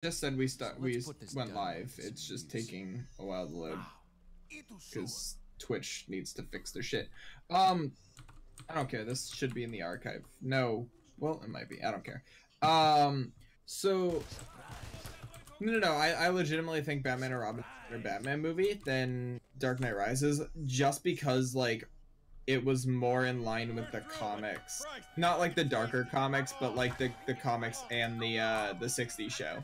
Just said we went live. It's just taking a while to load because Twitch needs to fix their shit. I don't care. This should be in the archive. No, well, it might be. I don't care. So no. I legitimately think Batman and Robin is a better Batman movie than Dark Knight Rises, just because like it was more in line with the comics, not like the darker comics, but like the comics and the 60s show.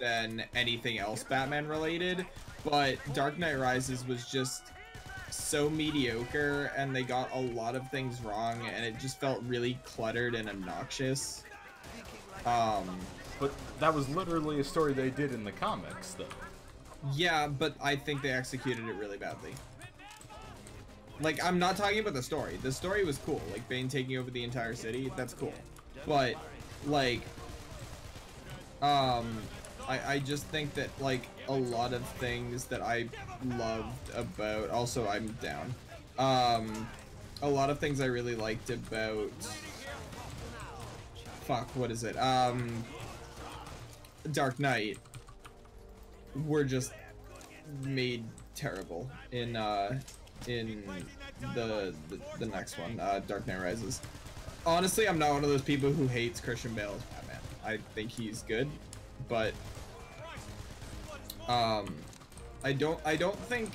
Than anything else Batman related, but Dark Knight Rises was just so mediocre and they got a lot of things wrong and it just felt really cluttered and obnoxious. But that was literally a story they did in the comics, though. Yeah, but I think they executed it really badly. Like, I'm not talking about the story. The story was cool, like Bane taking over the entire city, that's cool. But, like, I just think that, like, a lot of things that I loved about, also I'm down, a lot of things I really liked about, fuck, what is it, Dark Knight, were just made terrible in the next one, Dark Knight Rises. Honestly, I'm not one of those people who hates Christian Bale as Batman. I think he's good, but I don't think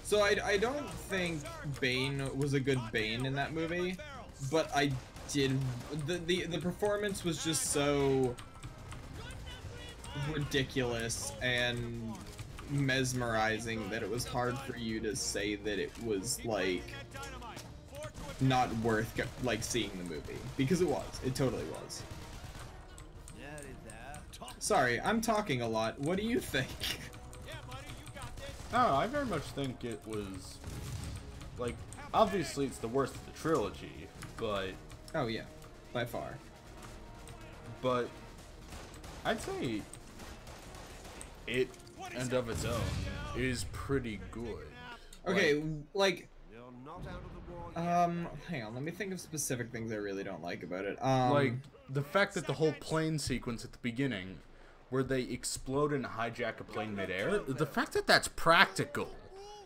so. I don't think Bane was a good Bane in that movie, but I did the performance was just so ridiculous and mesmerizing that it was hard for you to say that it was like not worth like seeing the movie, because it totally was. Sorry, I'm talking a lot. What do you think? No, I very much think it was, like, obviously it's the worst of the trilogy, but... Oh yeah, by far. But I'd say it, and of its own, is pretty good. Okay, like... hang on, let me think of specific things I really don't like about it. Like, the fact that the whole plane sequence at the beginning, where they explode and hijack a plane midair, the fact that that's practical.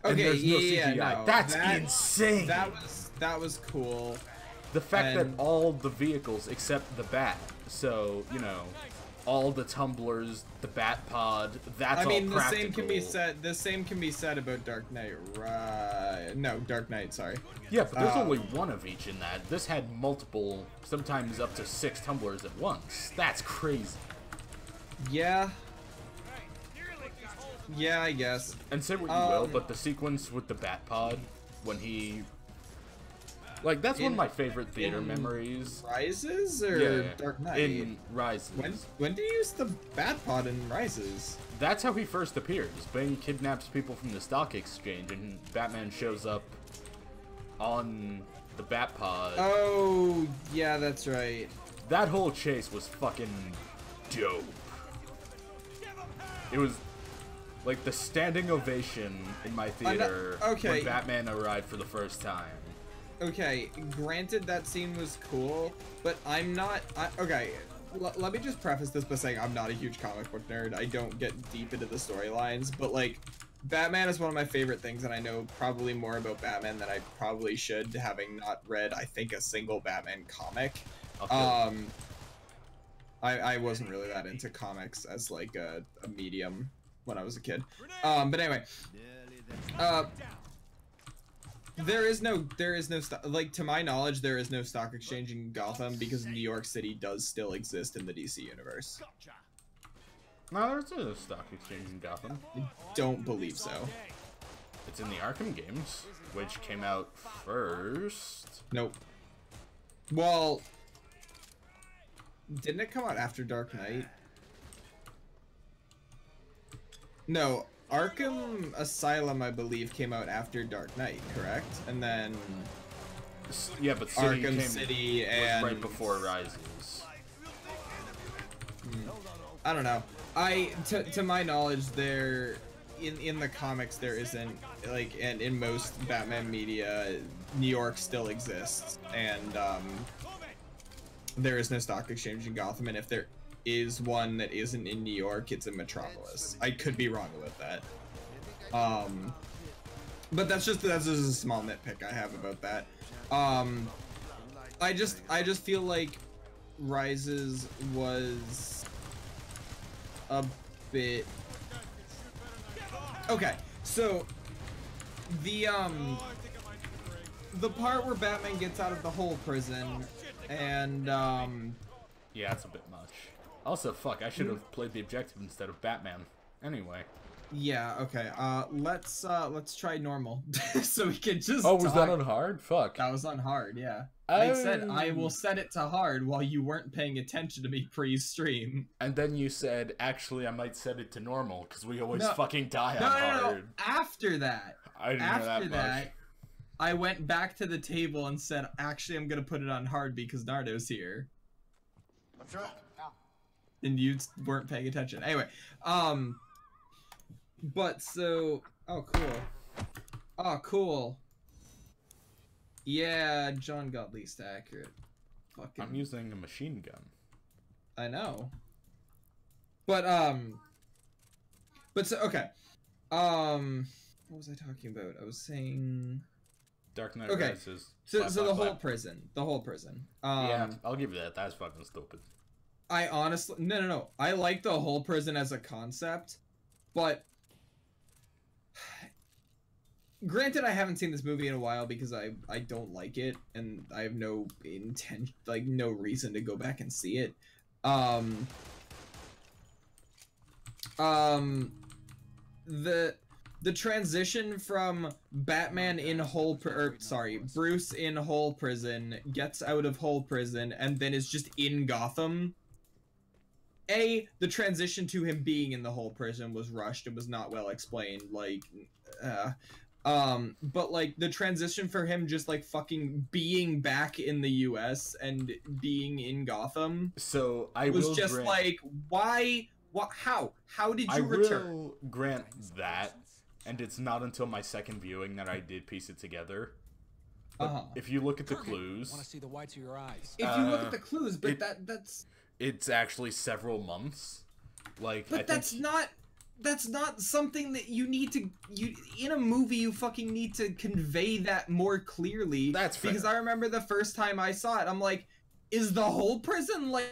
Okay, and there's no CGI, yeah, no, that's insane. That was cool. The fact that all the vehicles except the Bat, so you know, all the tumblers, the Bat Pod, that's all practical. The same can be said about Dark Knight, right? No, Dark Knight, sorry. Yeah, but there's only one of each in that. This had multiple, sometimes up to 6 tumblers at once. That's crazy. Yeah. Yeah, I guess. And say what you will, but the sequence with the Bat Pod, when he... Like, that's one of my favorite theater memories. Rises or Dark Knight? In Rises. When do you use the Bat Pod in Rises? That's how he first appears. Bane kidnaps people from the stock exchange, and Batman shows up on the Bat Pod. Oh, yeah, that's right. That whole chase was fucking dope. It was like the standing ovation in my theater when Batman arrived for the first time. Okay, granted that scene was cool, but I'm not... okay, let me just preface this by saying I'm not a huge comic book nerd. I don't get deep into the storylines, but like, Batman is one of my favorite things, and I know probably more about Batman than I probably should, having not read, I think, a single Batman comic. Okay. I wasn't really that into comics as like a medium when I was a kid. But anyway, there is no like, to my knowledge, there is no stock exchange in Gotham because New York City does still exist in the DC universe. No, there's a stock exchange in Gotham. I don't believe so. It's in the Arkham games, which came out first. Nope. Well, didn't it come out after Dark Knight? No, Arkham Asylum, I believe, came out after Dark Knight, correct? And then... Yeah, but Arkham City and... right before Rises. I don't know. To my knowledge, there... In the comics, there isn't, like, and in most Batman media, New York still exists, and, there is no stock exchange in Gotham, and if there is one that isn't in New York. It's in Metropolis. I could be wrong about that. But that's just a small nitpick I have about that. I just feel like Rises was a bit okay. So the part where Batman gets out of the whole prison and yeah, it's a bit much. Also, fuck, I should have played the objective instead of Batman. Anyway. Yeah, okay. Let's try normal. So we can just Oh, was that on hard? Fuck. That was on hard, yeah. I said I will set it to hard while you weren't paying attention to me pre-stream. And then you said, actually, I might set it to normal, because we always fucking die on hard. No. After that. I didn't know that much. I went back to the table and said, actually, I'm gonna put it on hard because Nardo's here. That's right. And you weren't paying attention. Anyway, but so, oh cool. Yeah, John got least accurate. Fucking. I'm using a machine gun. I know. But so okay. What was I talking about? I was saying. Dark Knight okay. Rises. So the whole prison. Yeah, I'll give you that. That's fucking stupid. I honestly no. I like the whole prison as a concept, but granted, I haven't seen this movie in a while because I don't like it, and I have no intent, like no reason to go back and see it. The transition from Batman in Bruce in whole prison, gets out of whole prison, and then is just in Gotham. The transition to him being in the whole prison was rushed and was not well explained, like, but like the transition for him just like fucking being back in the US and being in Gotham. So I was will just grant, like, why? What? How did you return? I will grant that, and it's not until my second viewing that I did piece it together. If you look at the clues, Want to see the whites of your eyes. If you look at the clues, but that's it's actually several months. Like, but that's not something that you need to in a movie. You fucking need to convey that more clearly. That's fair. Because I remember the first time I saw it, I'm like, is the whole prison like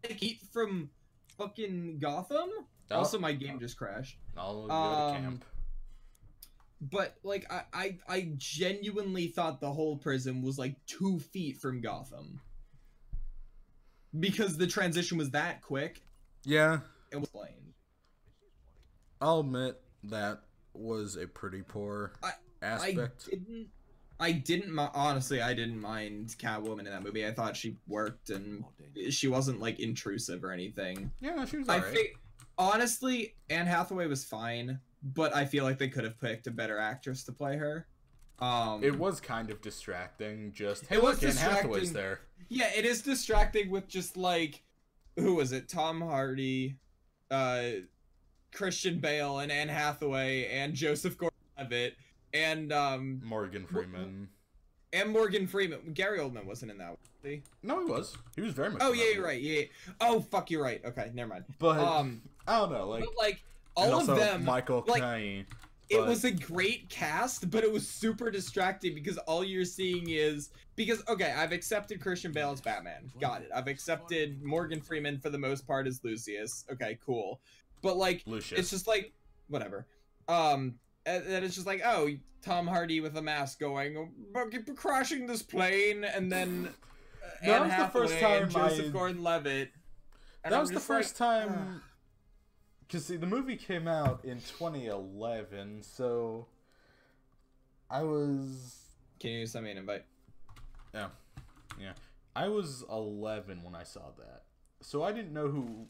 heat from fucking Gotham? Oh. Also, my game just crashed. I'll go to camp. But like, I genuinely thought the whole prison was like 2 feet from Gotham because the transition was that quick. Yeah, it was plain. I'll admit that was a pretty poor aspect. Honestly, I didn't mind Catwoman in that movie. I thought she worked and she wasn't like intrusive or anything. Yeah, she was alright. Honestly, Anne Hathaway was fine, but I feel like they could have picked a better actress to play her. It was kind of distracting, just, hey, look, Anne Hathaway's there. Yeah, it is distracting with just like, who was it? Tom Hardy, Christian Bale, and Anne Hathaway, and Joseph Gordon-Levitt, and Morgan Freeman. And Morgan Freeman. Gary Oldman wasn't in that, was he? No, he was. He was very much. Oh yeah, you're right. Yeah. Oh fuck, you're right. Okay, never mind. But I don't know, like all of them. Michael Caine. It was a great cast, but it was super distracting because all you're seeing is okay, I've accepted Christian Bale as Batman. Got it. I've accepted Morgan Freeman for the most part as Lucius. Okay, cool. But like, Lucius. It's just like whatever. And it's just like, oh, Tom Hardy with a mask going, crashing this plane, and then Anne Hathaway and Joseph Gordon-Levitt. That was the first time. Because, see, the movie came out in 2011, so I was... Can you send me an invite? Yeah. I was 11 when I saw that. So I didn't know who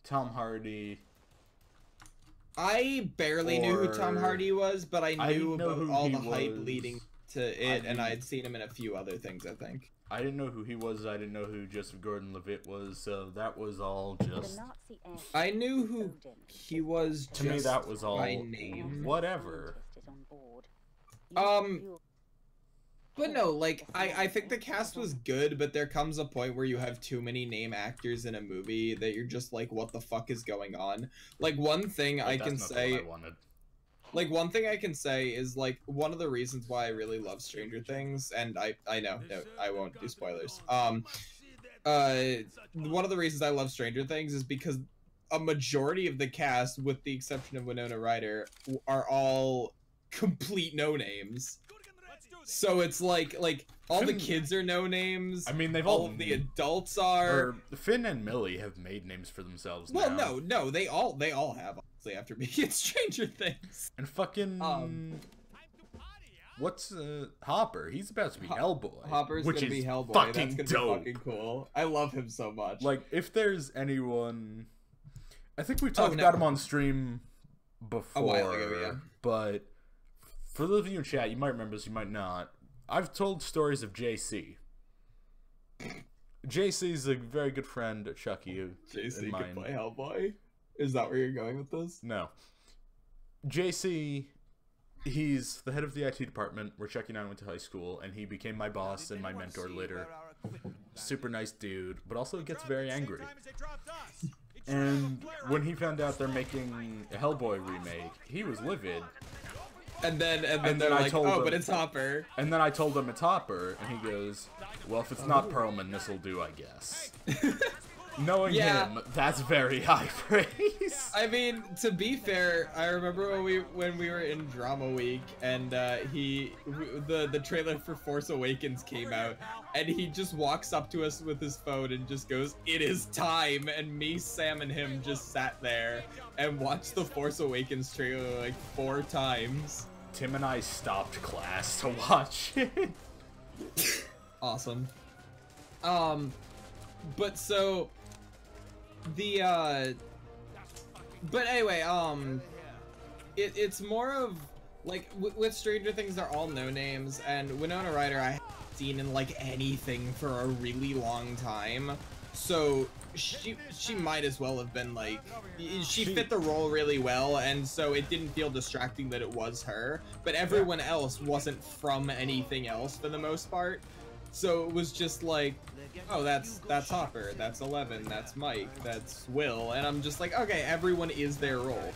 Tom Hardy... I barely knew who Tom Hardy was, but I knew about all the hype leading to it, and I had seen him in a few other things, I think. I didn't know who he was. I didn't know who Joseph Gordon-Levitt was. So that was all just. I knew who he was. To me, that was all by name. Whatever. But no, like, I think the cast was good, but there comes a point where you have too many name actors in a movie that you're just like, what the fuck is going on? Like, one thing I can say... Like, one thing I can say is, like, one of the reasons why I really love Stranger Things, and I know, no, I won't do spoilers. One of the reasons I love Stranger Things is because a majority of the cast, with the exception of Winona Ryder, are all complete no-names. So it's like all the kids are no-names. I mean, all of the adults are. Finn and Millie have made names for themselves now. Well, no, they all have, honestly, after being in Stranger Things. And fucking what's Hopper? He's about to be Hellboy. Hopper's which gonna be Hellboy. Fucking That's gonna dope. be fucking cool. I love him so much. Like, if there's anyone, I think we've talked about him on stream before. A while ago, yeah. But for those of you in chat, you might remember this, you might not. I've told stories of JC. JC's a very good friend of Chucky. JC could play Hellboy? Is that where you're going with this? No. JC, he's the head of the IT department where Chucky and I went to high school, and he became my boss and my mentor later. Super nice dude, but also gets very angry. And when he found out they're making a Hellboy remake, he was livid. And then they're like, oh, but it's Hopper. And then I told him it's Hopper, and he goes, well, if it's not Perlman, this'll do, I guess. Knowing him, that's very high praise. I mean, to be fair, I remember when we were in Drama Week, and the trailer for Force Awakens came out, and he just walks up to us with his phone and just goes, "It is time," and me, Sam, and him just sat there and watched the Force Awakens trailer like 4 times. Tim and I stopped class to watch it. Awesome. But so but anyway, it's more of like with Stranger Things, they're all no names, and Winona Ryder I haven't seen in like anything for a really long time, so she might as well have been like, she fit the role really well, and so it didn't feel distracting that it was her, but everyone else wasn't from anything else for the most part. So it was just like, oh, that's Hopper, that's Eleven, that's Mike, that's Will, and I'm just like, okay, everyone is their role,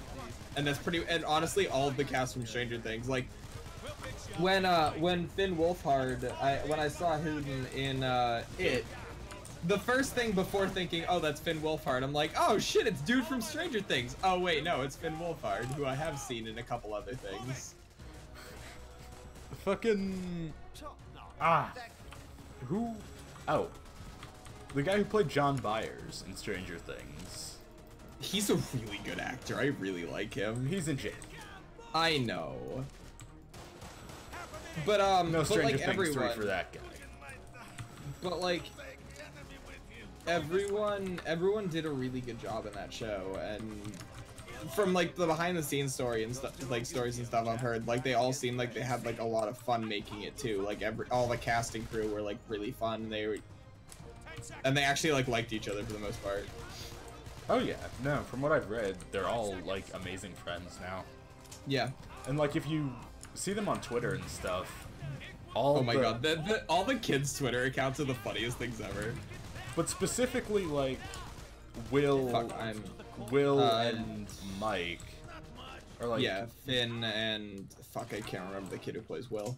and that's pretty. And honestly, all of the cast from Stranger Things, like when Finn Wolfhard, when I saw him in It, the first thing before thinking, oh, that's Finn Wolfhard, I'm like, oh shit, it's dude from Stranger Things. Oh wait, no, it's Finn Wolfhard, who I have seen in a couple other things. Fucking who? Oh, the guy who played John Byers in Stranger Things. He's a really good actor. I really like him. He's in jail. I know. But no Stranger like, Things 3 for that guy. But like everyone did a really good job in that show, and from like the behind the scenes story and stuff, like stories and stuff I've heard, like they all seemed like they had like a lot of fun making it too. Like all the casting crew were like really fun. They actually like liked each other for the most part. Oh yeah, no, from what I've read, they're all like amazing friends now. Yeah. And like if you see them on Twitter and stuff, all all the kids' Twitter accounts are the funniest things ever. But specifically like Will and Mike are like, yeah, Finn and fuck, I can't remember the kid who plays Will.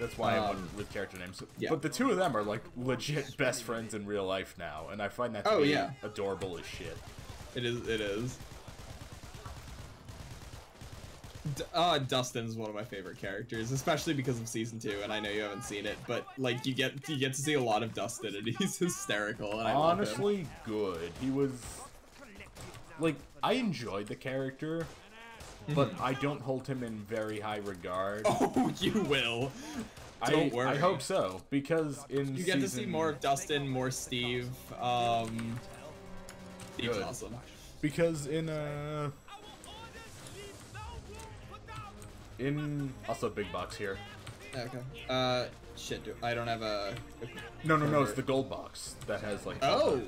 That's why I went with character names. Yeah. But the two of them are like legit best friends in real life now, and I find that to be adorable as shit. It is. Dustin's one of my favorite characters, especially because of season 2, and I know you haven't seen it, but like you get to see a lot of Dustin, and he's hysterical, and I love him. Honestly, good. He was like, I enjoyed the character, but I don't hold him in very high regard. Oh, you will. Don't worry. I hope so, because you get to see more of Dustin, more Steve. Steve's awesome. Because in also big box here. Okay. Shit, dude, I don't have a. No, it's the gold box that has like. Oh.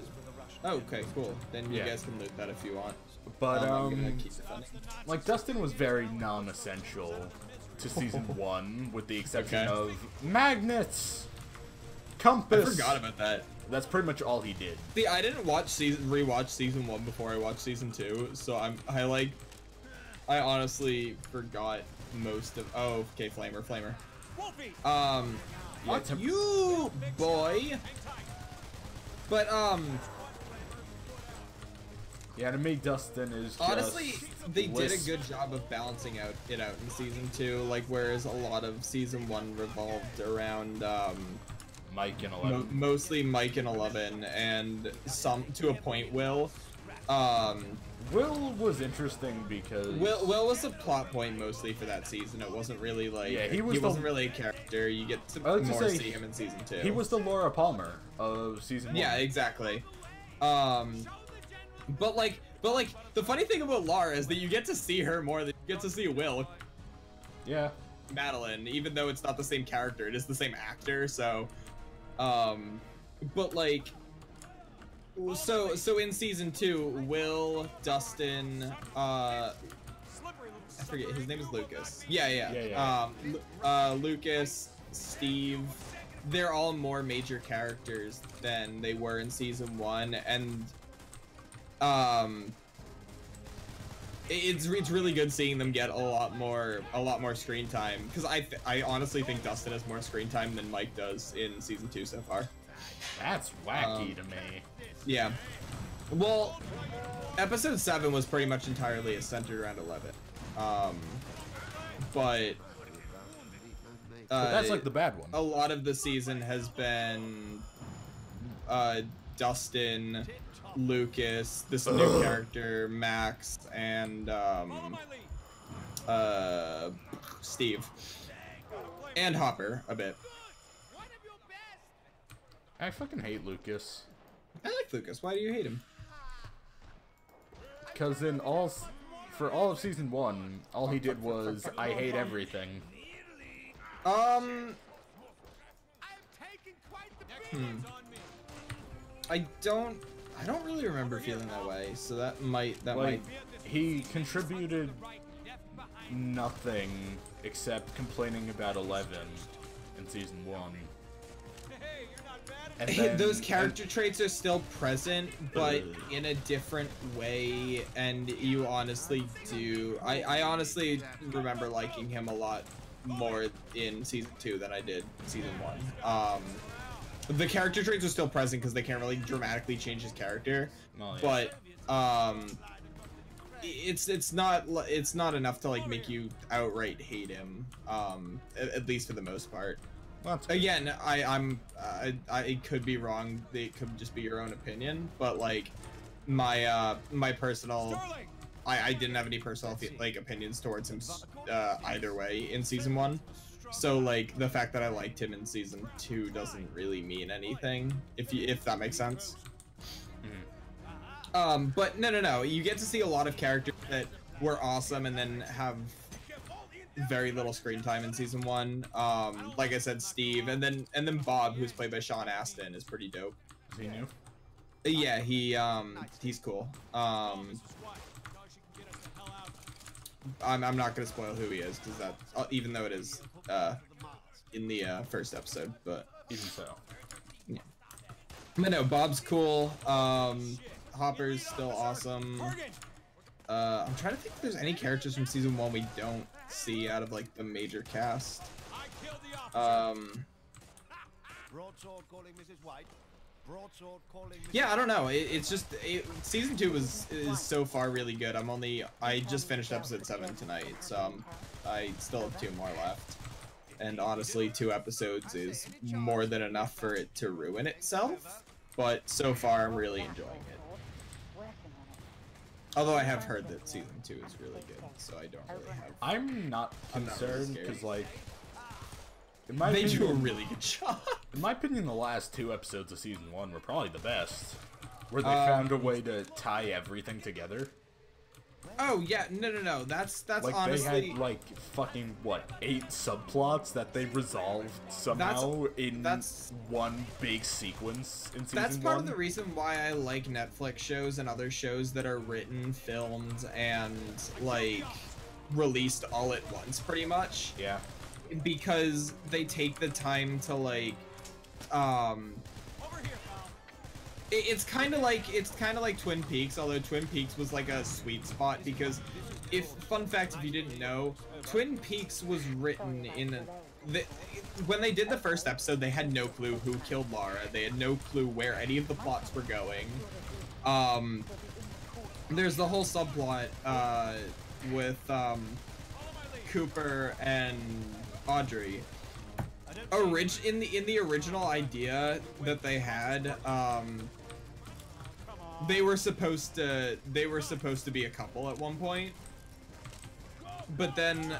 Okay, cool. Then you guys can loot that if you want. But I'm gonna keep it like Dustin was very non-essential to season 1, with the exception Okay. of magnets, compass. I forgot about that. That's pretty much all he did. See, I didn't rewatch season 1 before I watched season 2, so I honestly forgot most of. Oh, okay, Flamer. Yeah, Fuck you, boy. But yeah, to me, Dustin is just honestly, they did a Wisp. good job of balancing it out in season 2. Like, whereas a lot of season 1 revolved around Mike and 11. mostly Mike and 11, and some to a point Will. Will was interesting because Will was a plot point mostly for that season. It wasn't really like Yeah, wasn't really a character. You get to I like to more say see him in season 2. he was the Laura Palmer of season 1. Yeah, exactly. But like the funny thing about Lara is that you get to see her more than you get to see Will. Yeah. Madeline, even though it's not the same character, it is the same actor. So, but like, so in season 2, Will, Dustin, I forget his name is Lucas. Yeah. Lucas, Steve. They're all more major characters than they were in season 1, and it's really good seeing them get a lot more screen time, because I honestly think Dustin has more screen time than Mike does in season 2 so far. That's wacky to me. Yeah. Well, episode 7 was pretty much entirely centered around 11. But That's like the bad one. A lot of the season has been Dustin, Lucas, this new character, Max, and Steve. And Hopper, a bit. I fucking hate Lucas. I like Lucas. Why do you hate him? Because for all of season 1, all he did was, I hate everything. I don't really remember feeling that way, so that might He contributed nothing except complaining about 11 in season 1. And then, those character traits are still present, but in a different way, and you honestly do. I honestly remember liking him a lot more in season 2 than I did season 1. The character traits are still present because they can't really dramatically change his character, but it's not enough to like make you outright hate him. At least for the most part. Again, I could be wrong. It could just be your own opinion, but like my personal, I didn't have any personal like opinions towards him either way in season 1. So like the fact that I liked him in season 2 doesn't really mean anything, if that makes sense. But no, you get to see a lot of characters that were awesome and then have very little screen time in season 1. Like I said, Steve, and then Bob, who's played by Sean Astin, is pretty dope. Is he new? Yeah, he's cool. I'm not gonna spoil who he is, because that even though it is in the first episode, but Even so. yeah. But no, Bob's cool. Hopper's still awesome. I'm trying to think if there's any characters from season 1 we don't see out of like the major cast. Yeah, I don't know. It's just season 2 is so far really good. I just finished episode 7 tonight, so I still have 2 more left. And honestly, 2 episodes is more than enough for it to ruin itself. But so far, I'm really enjoying it. Although I have heard that season 2 is really good, so I don't really have. I'm not concerned really because, like, in my They opinion, do a really good job. in my opinion, the last 2 episodes of season 1 were probably the best, where they found a way to tie everything together. Oh yeah, no. That's Like honestly. they had like fucking what 8 subplots that they resolved somehow in one big sequence in season 1. That's part of the reason why I like Netflix shows and other shows that are written, filmed, and like released all at once, pretty much. Yeah. Because they take the time to like, it's kind of like Twin Peaks, although Twin Peaks was like a sweet spot because, fun fact if you didn't know, Twin Peaks was written in when they did the first episode, they had no clue who killed Lara. They had no clue where any of the plots were going. There's the whole subplot with Cooper and Audrey. In the original idea that they had, they were supposed to be a couple at one point, but then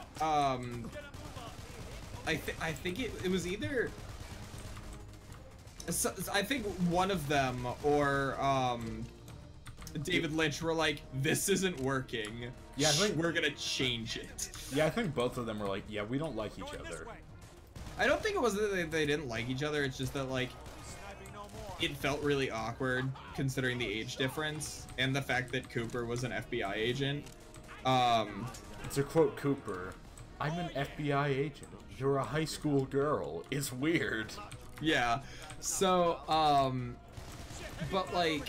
I think it was either I think one of them or David Lynch were like, this isn't working. Yeah, we're gonna change it. Yeah, I think both of them were like, yeah, we don't like each other. I don't think it was that they didn't like each other, it's just that, like, it felt really awkward considering the age difference and the fact that Cooper was an FBI agent. To quote Cooper, I'm an FBI agent. You're a high school girl. It's weird. Yeah. So, but like,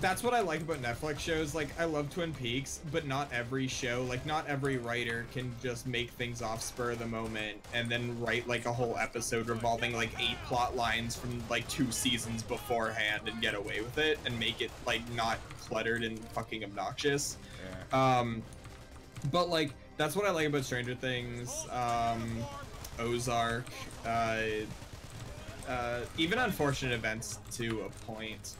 that's what I like about Netflix shows. Like, I love Twin Peaks, but not every show, like, not every writer can just make things off spur of the moment and then write, like, a whole episode revolving, like, 8 plot lines from, like, 2 seasons beforehand and get away with it and make it, like, not cluttered and fucking obnoxious. Yeah. But, like, that's what I like about Stranger Things, Ozark, even Unfortunate Events to a point.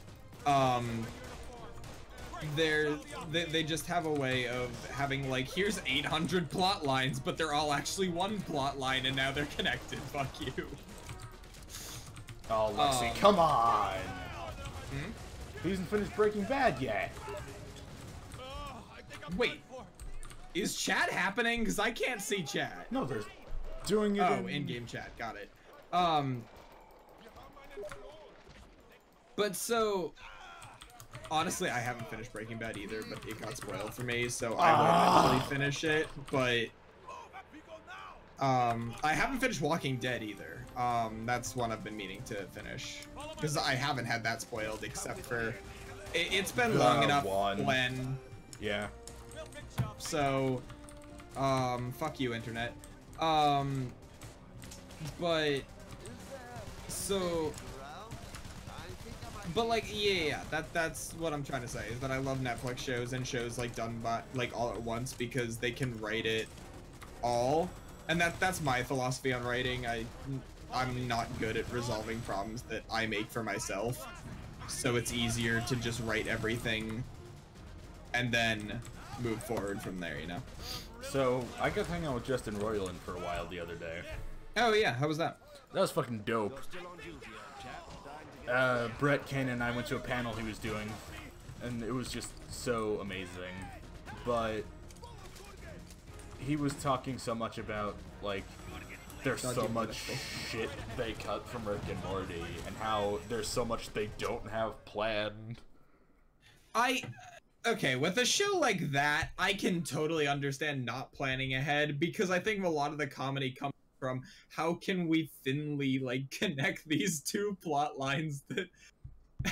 They just have a way of having, like, here's 800 plot lines, but they're all actually one plot line and now they're connected. Fuck you. Oh, Lexi, come on! He hasn't finished Breaking Bad yet. Wait, is chat happening? Because I can't see chat. No, they're doing it in-game chat, got it. But so, honestly, I haven't finished Breaking Bad either, but it got spoiled for me, so I will eventually finish it, but I haven't finished Walking Dead either. That's one I've been meaning to finish, because I haven't had that spoiled, except for, it's been long enough when... Yeah. So, fuck you, internet. But, so... But like, yeah, that's what I'm trying to say, is that I love Netflix shows and shows like done by like all at once because they can write it all, and that's my philosophy on writing. I'm not good at resolving problems that I make for myself, so it's easier to just write everything and then move forward from there, you know. So I got to hang out with Justin Roiland for a while the other day. Oh yeah, how was that? That was fucking dope. Brett Kane and I went to a panel he was doing, and it was just so amazing. But he was talking so much about, like, there's so much shit they cut from Rick and Morty, and how there's so much they don't have planned. Okay, with a show like that, I can totally understand not planning ahead, because I think a lot of the comedy comes from how can we thinly, like, connect these two plot lines that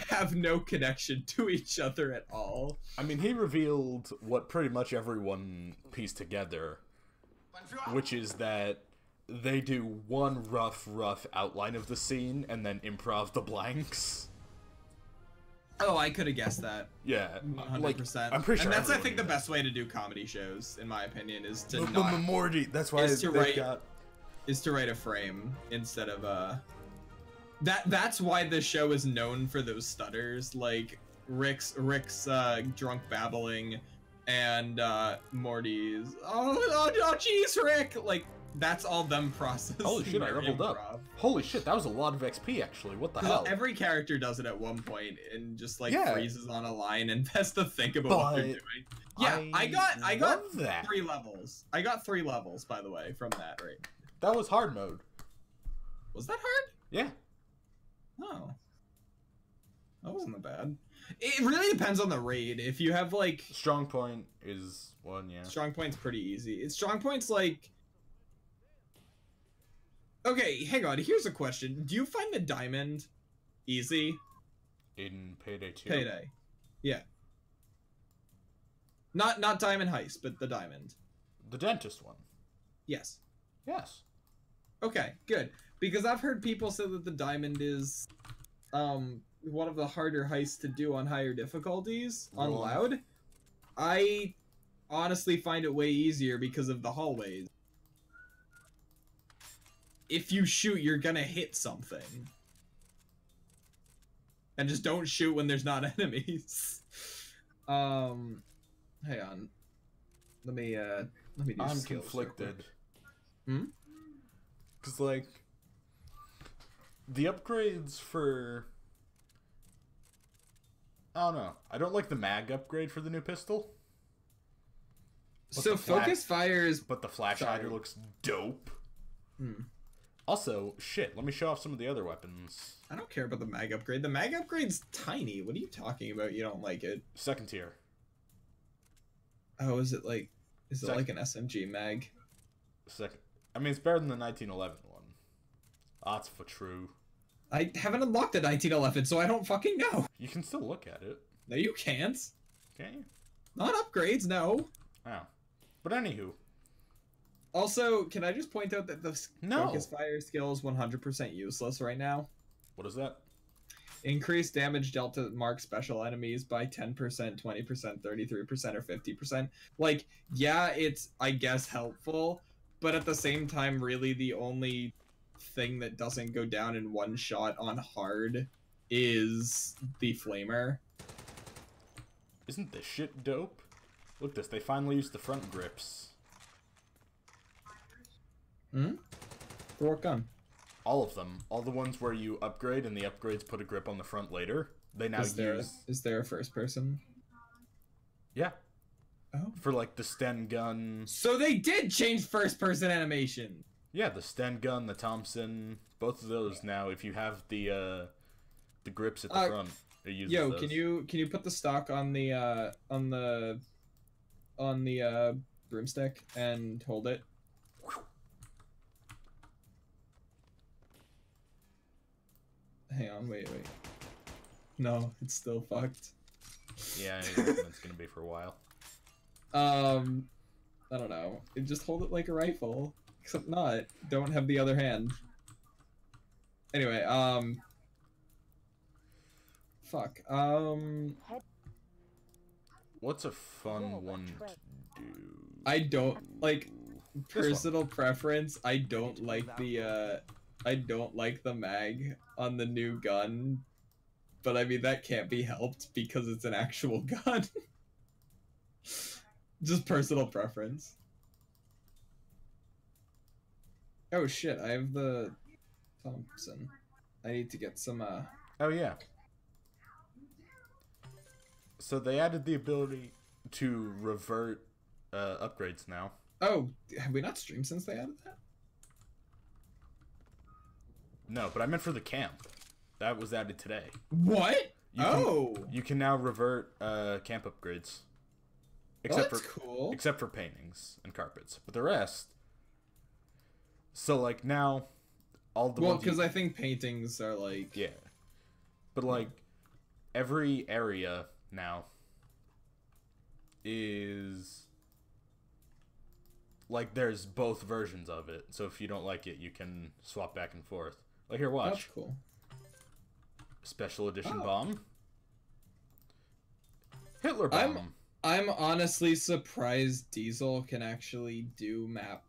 have no connection to each other at all. I mean, he revealed what pretty much everyone pieced together, which is that they do one rough outline of the scene and then improv the blanks. Oh, I could have guessed that. Yeah, 100%. Like, I'm pretty sure. And that's, I think, the best way to do comedy shows, in my opinion, is to Morty. That's why is to write a frame instead of that's why the show is known for those stutters, like Rick's drunk babbling and Morty's oh jeez, Rick, like that's all them processing. Holy shit, I leveled up. Holy shit, that was a lot of XP actually. What the hell? Every character does it at one point and just like freezes on a line and has to think about what they're doing. Yeah, I got 3 levels. I got 3 levels, by the way, from that, right? That was hard mode. Was that hard? Yeah. Oh. That wasn't that bad. It really depends on the raid. If you have like Strong point is one, yeah. Strong point's pretty easy. It's strong point's like. Okay, hang on. Here's a question: do you find the diamond easy? In Payday 2. Payday, yeah. Not Diamond Heist, but the diamond. The dentist one. Yes. Yes. Okay, good. Because I've heard people say that the diamond is, one of the harder heists to do on higher difficulties on Wrong. loud. I honestly find it way easier because of the hallways. If you shoot, you're gonna hit something. And just don't shoot when there's not enemies. Hang on. Let me do I'm skills real conflicted. quick. Hmm? Cause like the upgrades for I don't know. I don't like the mag upgrade for the new pistol. But So the focus fire is But the flash hider looks dope. Also, shit, let me show off some of the other weapons. I don't care about the mag upgrade. The mag upgrade's tiny. What are you talking about? You don't like it? Second tier. Oh, is it like like an SMG mag? Second. I mean, it's better than the 1911 one. That's for true. I haven't unlocked the 1911, so I don't fucking know. You can still look at it. No, you can't. Okay. Not upgrades, no. Oh. But anywho. Also, can I just point out that the No. focus fire skill is 100% useless right now? What is that? Increase damage dealt to mark special enemies by 10%, 20%, 33%, or 50%. Like, yeah, it's, I guess, helpful, but at the same time, really the only thing that doesn't go down in one shot on hard is the flamer. Isn't this shit dope? Look at this, they finally used the front grips. Hmm? For what gun? All of them. All the ones where you upgrade and the upgrades put a grip on the front later. They now Is there a first person? Yeah. Oh. For like the Sten gun. So they did change first person animation. Yeah, the Sten gun, the Thompson, both of those now. If you have the grips at the front, it uses Yo, those. can you put the stock on the broomstick and hold it? Hang on, wait. No, it's still fucked. Yeah, it's gonna be for a while. I don't know. Just hold it like a rifle. Except not. Don't have the other hand. Anyway, fuck. What's a fun one to do? I don't like personal preference. I don't like the mag on the new gun. But I mean that can't be helped because it's an actual gun. Just personal preference. Oh shit, I have the Thompson. I need to get some Oh yeah. So they added the ability to revert upgrades now. Oh, have we not streamed since they added that? No, but I meant for the camp. That was added today. What? You can now revert camp upgrades. Except that's for cool. Except for paintings and carpets. But the rest. So like now all the Well, because I think paintings are like yeah. But like every area now is like there's both versions of it. So if you don't like it, you can swap back and forth. Like here, watch. That's cool. Special edition bomb. Hitler bomb. I'm honestly surprised Diesel can actually do map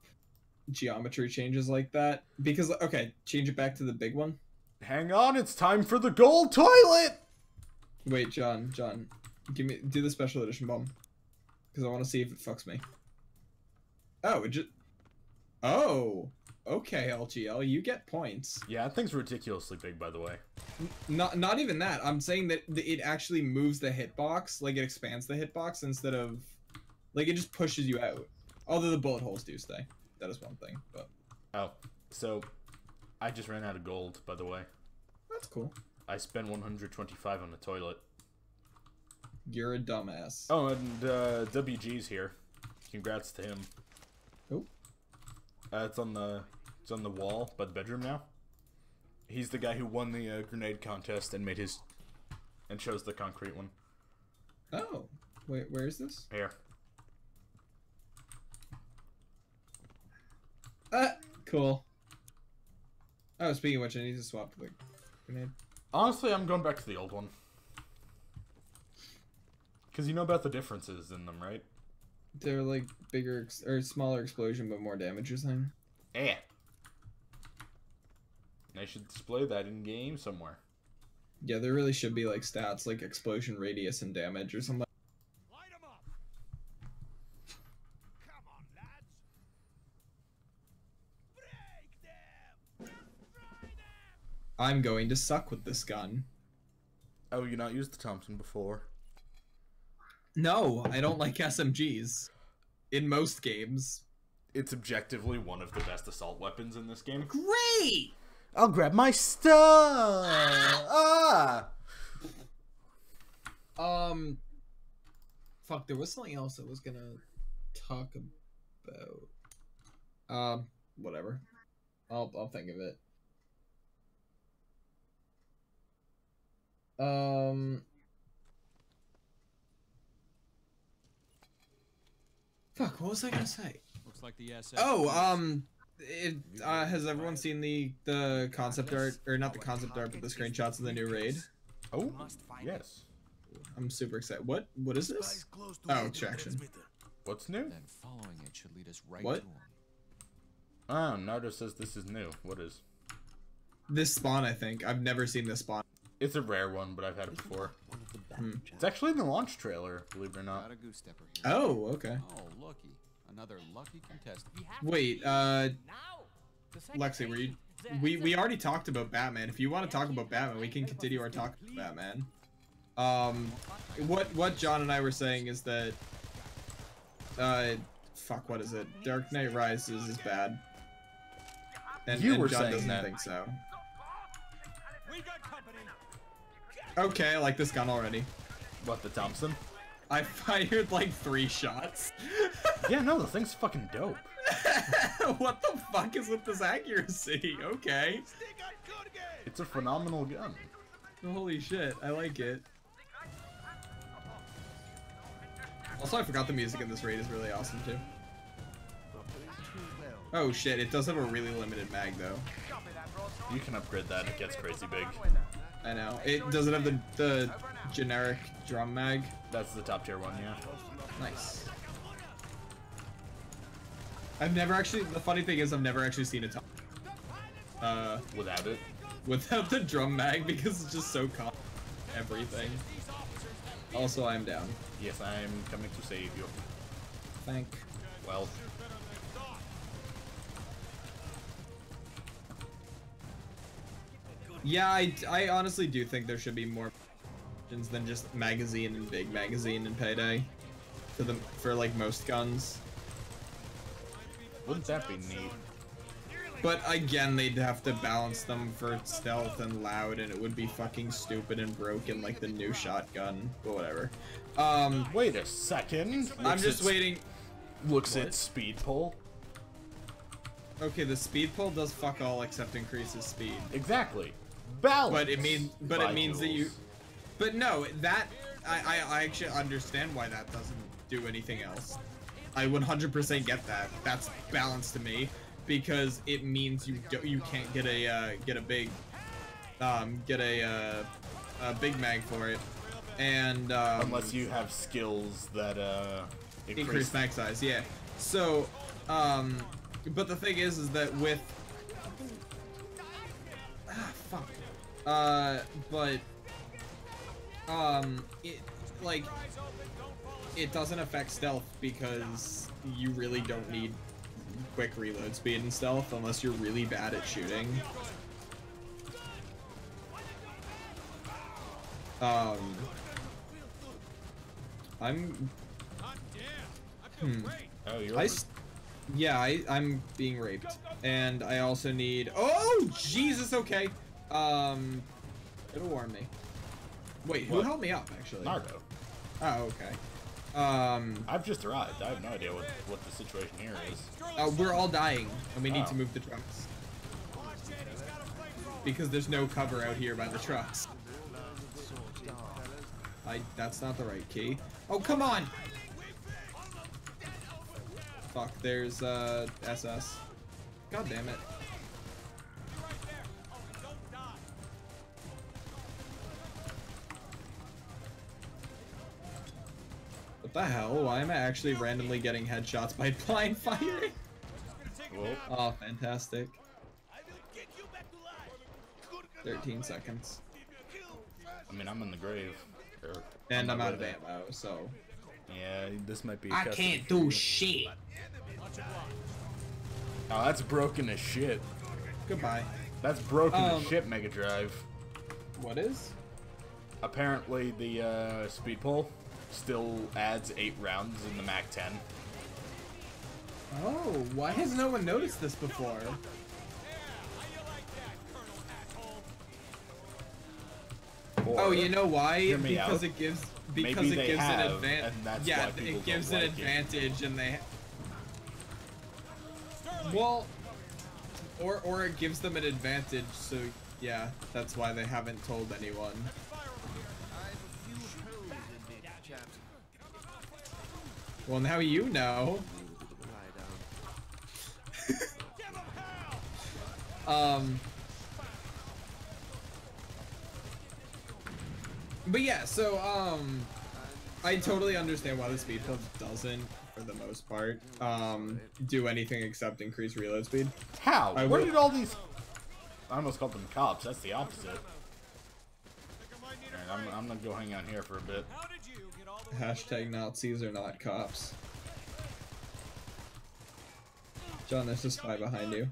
geometry changes like that. Because, okay, change it back to the big one. Hang on, it's time for the gold toilet! Wait, John, do the special edition bomb. Because I want to see if it fucks me. Oh, it just... Oh! Okay, LGL, you get points. Yeah, that thing's ridiculously big, by the way. Not even that. I'm saying that it actually moves the hitbox, like it expands the hitbox instead of, like it just pushes you out. Although the bullet holes do stay. That is one thing, but. Oh, so I just ran out of gold, by the way. That's cool. I spent 125 on the toilet. You're a dumbass. Oh, and WG's here. Congrats to him. Oh. It's on the wall by the bedroom now. He's the guy who won the grenade contest and chose the concrete one. Oh, wait, where is this? Here. Cool. Oh, speaking of which, I need to swap the grenade. Honestly, I'm going back to the old one. Because you know about the differences in them, right? They're like bigger or smaller explosion, but more damage or something. Yeah. They should display that in game somewhere. Yeah, there really should be like stats like explosion radius and damage or something. Light 'em up. Come on, lads. Break them. Fry them. I'm going to suck with this gun. Oh, you not used the Thompson before? No, I don't like SMGs. In most games. It's objectively one of the best assault weapons in this game. Great! I'll grab my stuff! Ah! Fuck, there was something else I was gonna talk about. Whatever. I'll think of it. Fuck, what was I gonna say? Looks like the SS. Oh, has everyone seen the concept art, or not the concept art, but the screenshots of the new raid? Oh, yes. I'm super excited. What is this? Oh, extraction. What's new? Then following it should lead us right What? to him. Oh, Naruto says this is new. What is? This spawn, I think. I've never seen this spawn. It's a rare one, but I've had it before. It's actually in the launch trailer, believe it or not. Got a goose stepper here. Oh, okay. Oh, looky. Another lucky contestant. Wait, Lexi, were you... We already talked about Batman. If you want to talk about Batman, we can continue our talk about Batman. What John and I were saying is that... fuck, what is it? Dark Knight Rises is bad. And You John saying doesn't that. think so. We got company. Okay, I like this gun already. What, the Thompson? I fired like 3 shots. Yeah, no, the thing's fucking dope. What the fuck is with this accuracy? Okay. It's a phenomenal gun. Holy shit, I like it. Also, I forgot the music in this raid is really awesome too. Oh shit, it does have a really limited mag though. You can upgrade that, it gets crazy big. I know. It doesn't have the generic drum mag. That's the top tier one, yeah. Nice. I've never actually, the funny thing is I've never actually seen a top Without it? without the drum mag because it's just so common. Everything. Also, I'm down. Yes, I'm coming to save you. Thank. Well, Yeah, I honestly do think there should be more options than just magazine and big magazine and payday for like most guns. wouldn't that be neat? But again, they'd have to balance them for stealth and loud, and it would be fucking stupid and broken like the new shotgun. But whatever. Wait a second. I'm just waiting. Looks What? at speed pull. Okay, the speed pull does fuck all except increases speed. Exactly. Balance. But it means that you. But no, that I actually understand why that doesn't do anything else. I 100% get that. That's balance to me because it means you can't get a big big mag for it, and unless you have skills that increase mag size. Yeah. So, but the thing is that with fuck. But it like it doesn't affect stealth because you really don't need quick reload speed and stealth unless you're really bad at shooting. I'm Oh, you're yeah, I'm being raped, and I also need. Oh Jesus! Okay. It'll warn me. Wait, who What? helped me up actually? Naruto. Oh, okay. I've just arrived. I have no idea what the situation here is. We're all dying, and we need to move the trucks. Because there's no cover out here by the trucks. That's not the right key. Oh, come on! Fuck, there's, SS. God damn it. What the hell? Why am I actually randomly getting headshots by blind firing? Whoa. Oh, fantastic. 13 seconds. I mean, I'm in the grave. And I'm out of ammo, so... Yeah, this might be... I can't do shit! Oh, that's broken as shit. Goodbye. That's broken as shit, Mega Drive. What is? Apparently, the speed pole still adds 8 rounds in the MAC-10. Oh, why has no one noticed this before? Oh, you know why? Because it gives an advantage. Yeah, it gives an advantage, and they. Well, or it gives them an advantage. So yeah, that's why they haven't told anyone. Well, now you know. But yeah, so I totally understand why the speed pump doesn't, for the most part, do anything except increase reload speed. How? Where did all these? I almost called them cops. That's the opposite. Alright, I'm gonna go hang out here for a bit. Hashtag Nazis are not cops. John, there's a spy behind you.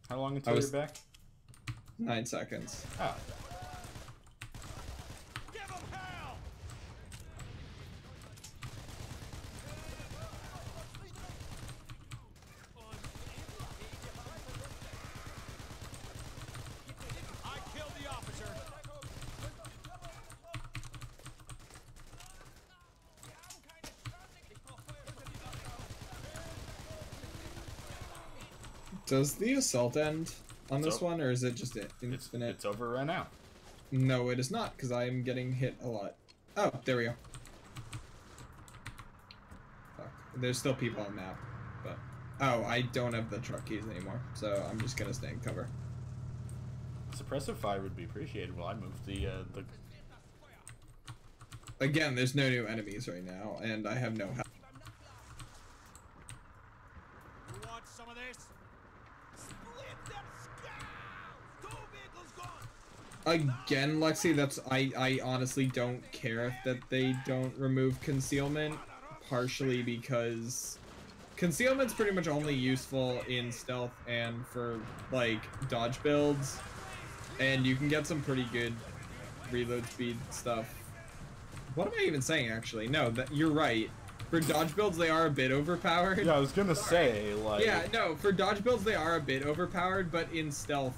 How long until you're back? 9 seconds. Oh. I killed the officer. Does the assault end on this one, or is it just infinite? It's over right now. No, it is not, because I am getting hit a lot. Oh, there we go. Fuck. There's still people on the map, but... Oh, I don't have the truck keys anymore, so I'm just gonna stay in cover. Suppressive fire would be appreciated while I move the... Again, there's no new enemies right now, and I have no help. You want some of this? Again, Lexi, I honestly don't care that they don't remove concealment, partially because concealment's pretty much only useful in stealth and for, like, dodge builds, and you can get some pretty good reload speed stuff. What am I even saying, actually? No, you're right. For dodge builds, they are a bit overpowered. Yeah, I was gonna say, like... Yeah, no, for dodge builds, they are a bit overpowered, but in stealth,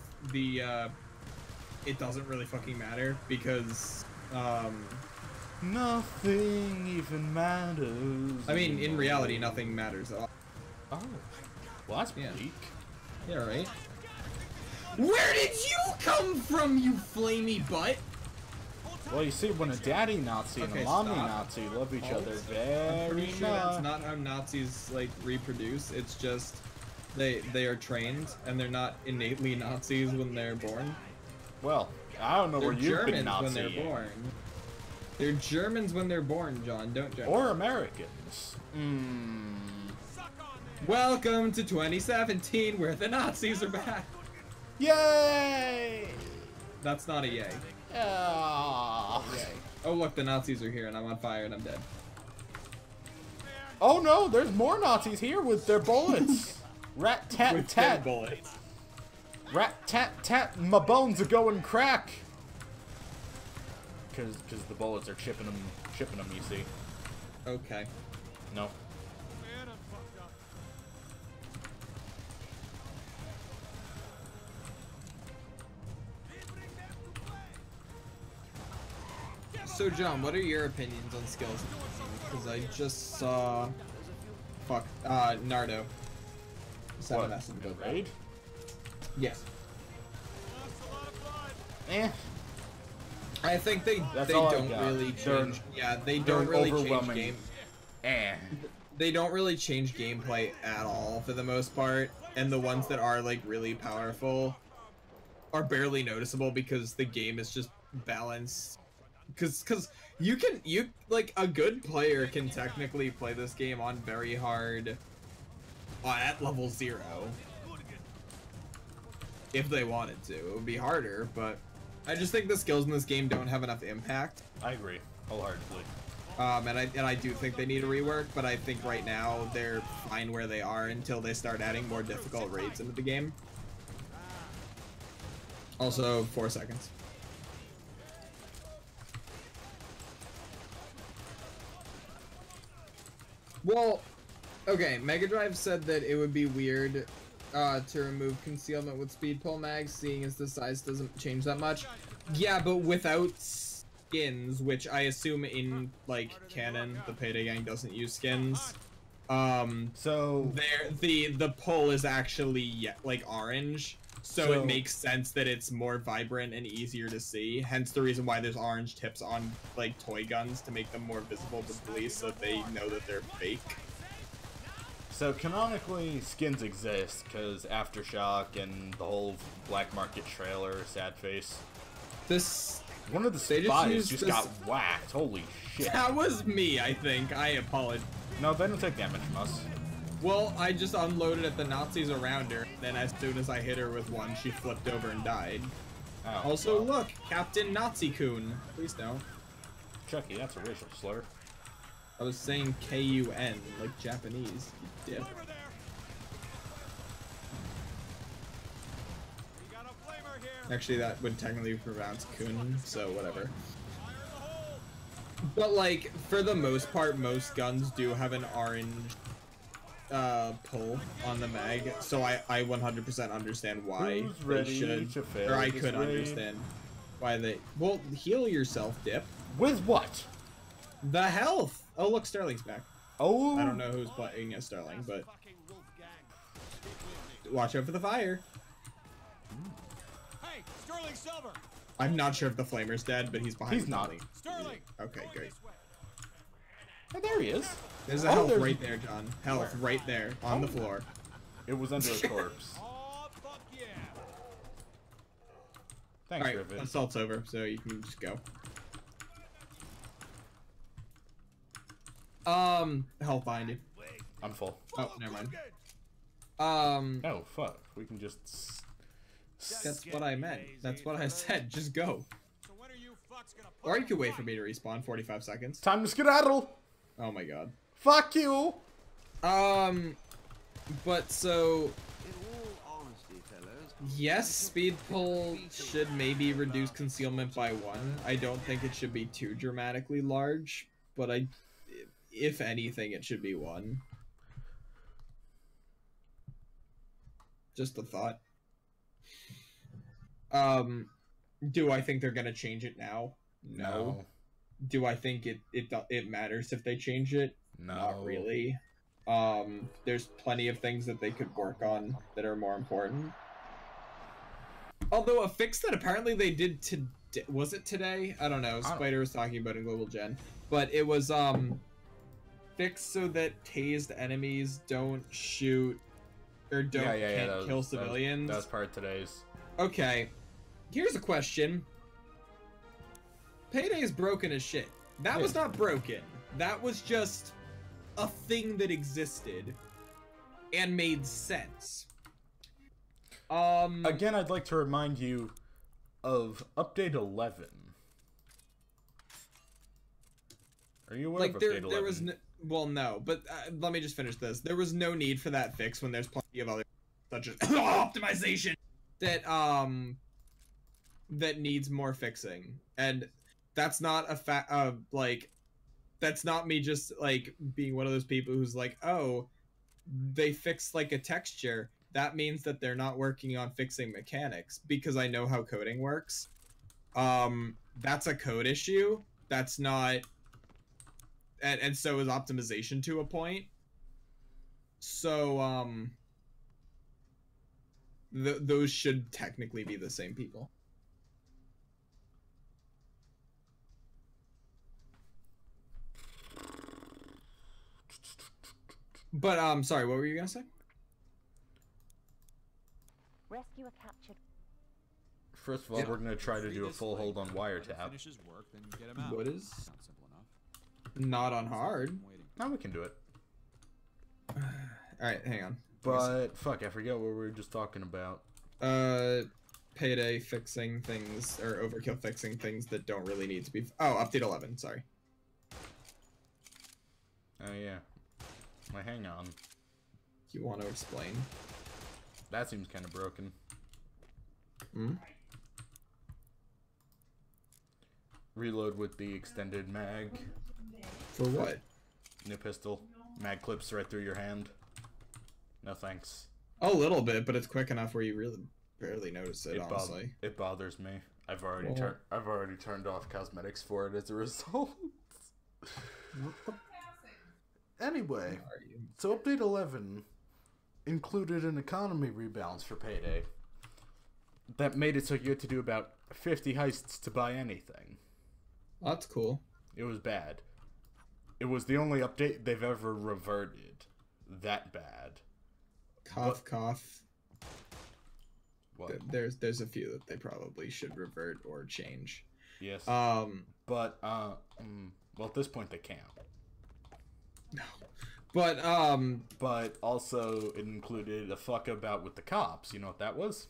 it doesn't really fucking matter, because, nothing even matters. I mean, in reality, nothing matters at all. Oh. Well, that's bleak. Yeah, right? Where did you come from, you flamey butt? Well, you see, when a daddy Nazi and a mommy Nazi love each other very much. That's not how Nazis, like, reproduce. It's just they are trained, and they're not innately Nazis when they're born. Well, I don't know where you've been Nazi. When they're born. They're Germans when they're born, John. Don't judge. Or Americans. Welcome to 2017, where the Nazis are back. Yay! That's not a yay. Oh. Yay. Oh look, the Nazis are here, and I'm on fire, and I'm dead. Oh no, there's more Nazis here with their bullets. Rat tat tat. Bullets. Rat tat tat. My bones are going crack. Cause the bullets are chipping them. You see. Okay. No. So John, what are your opinions on skills? Because I just saw, Nardo. What? Raid? Yes. Eh. I think they don't really change. Yeah, they don't really change game. They don't really change gameplay at all for the most part, and the ones that are like really powerful are barely noticeable because the game is just balanced. Because you like a good player can technically play this game on very hard, at level 0. If they wanted to, it would be harder, but I just think the skills in this game don't have enough impact. I agree wholeheartedly. And I do think they need a rework, but I think right now they're fine where they are until they start adding more difficult raids into the game. Also, 4 seconds. Well, okay, Mega Drive said that it would be weird to remove concealment with speed pull mags, seeing as the size doesn't change that much. Yeah, but without skins, which I assume in like canon, the Payday Gang doesn't use skins. So the pull is actually like orange, so it makes sense that it's more vibrant and easier to see. Hence the reason why there's orange tips on like toy guns to make them more visible to police, so that they know that they're fake. So canonically, skins exist because Aftershock and the whole black market trailer, sad face. One of the spies just got whacked. Holy shit! That was me, I think. I apologize. No, they don't take damage from us. Well, I just unloaded at the Nazis around her. Then as soon as I hit her with one, she flipped over and died. Oh, also, well. look, Captain Nazi-kun. Please don't. Chucky, that's a racial slur. I was saying K-U-N, like Japanese. You dip. Actually, that would technically be pronounced kun, so whatever. But like, for the most part, most guns do have an orange pull on the mag, so I 100% understand why they should, or I could understand why they. Well, heal yourself, Dip. With what? The health. Oh, look, Sterling's back. Oh. I don't know who's playing as Sterling, but watch out for the fire. Hey, Sterling Silver. I'm not sure if the Flamer's dead, but he's behind. He's not. Sterling. Okay, great. Oh, there he is. There's a health right there, John. Health right there on the floor. It was under a corpse. Oh, fuck yeah. Thanks, Alright, Rivet. assault's over, so you can just go. Health behind you. I'm full. Oh, never mind. Oh, fuck. We can just... That's what I meant. That's what I said. Just go. So when are you fucks gonna Or you could wait for me to respawn 45 seconds. Time to skedaddle! Oh my god. Fuck you! But so... Yes, speed pull should maybe reduce concealment by 1. I don't think it should be too dramatically large, but if anything, it should be 1. Just a thought. Do I think they're gonna change it now? No. Do I think it matters if they change it? No. Not really. There's plenty of things that they could work on that are more important. Although a fix that apparently they did today, was it today? I don't know. Spider was talking about in Global Gen, but it was fixed so that tased enemies don't shoot or can't kill civilians. That was part of today's. Okay, here's a question. Payday is broken as shit. That was not broken. That was just a thing that existed and made sense. Again, I'd like to remind you of Update 11. Are you aware of Update 11? There was no, well, no, but let me just finish this. There was no need for that fix when there's plenty of other, such as optimization, that that needs more fixing. And that's not a that's not me just like being one of those people who's like, oh, they fixed like a texture. That means that they're not working on fixing mechanics, because I know how coding works. That's a code issue. that's not, and so is optimization to a point. So those should technically be the same people. But sorry, what were you gonna say? Rescue a captured. First of all, we're gonna try to do a full hold on wiretap. Finishes work, then get him out. What is Sounds simple enough. not on hard? Now we can do it. All right, hang on. But fuck, I forget what we were just talking about. Payday fixing things, or Overkill fixing things that don't really need to be. Oh, update 11. Sorry. Oh yeah. Well, hang on. You want to explain? That seems kind of broken. Hmm. Reload with the extended mag. For what? New pistol. Mag clips right through your hand. No thanks. A little bit, but it's quick enough where you really barely notice it. Honestly, it bothers me. I've already Well- I've already turned off cosmetics for it as a result. Anyway, are you? so update 11 included an economy rebalance for Payday that made it so you had to do about 50 heists to buy anything. That's cool. It was bad. It was the only update they've ever reverted that bad. Cough, cough. What? There's a few that they probably should revert or change. Yes. But well, at this point they can't. no. But also it included a fuck about with the cops. You know what that was?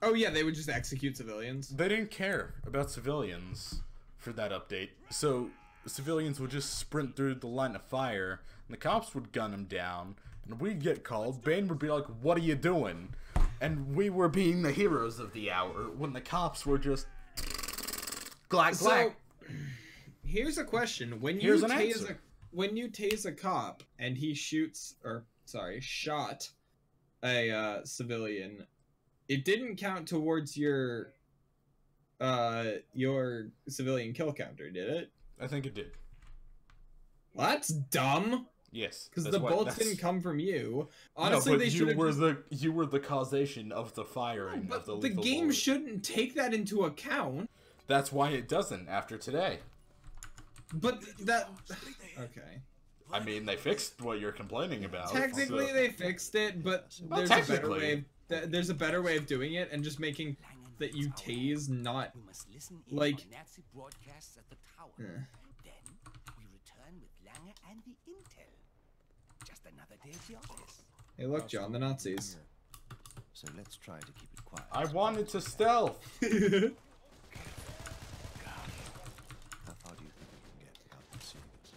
oh yeah, they would just execute civilians. They didn't care about civilians for that update. So civilians would just sprint through the line of fire, and the cops would gun them down, and we'd get called. Bane would be like, "What are you doing?" And we were being the heroes of the hour when the cops were just glack glack. So here's a question: when you tase a cop and he shot a civilian, it didn't count towards your civilian kill counter, did it? I think it did. Well, that's dumb. Yes, Because the bullets didn't come from you. Honestly, no, but they should have. you were the causation of the firing of the But the lethal game bullet. shouldn't take that into account. That's why it doesn't after today. But that. Okay. I mean, they fixed what you're complaining about. Technically, so- they fixed it, but Well, there's a better technically. way. There's a better way of doing it, and just making that you tase not We must listen in like. on Nazi broadcasts at the tower. Yeah. Then we return with Lange and the intel. Just another day at the office. Hey, look, John, the Nazis. So let's try to keep it quiet. I wanted to stealth. How far do you think we can get without them seeing us?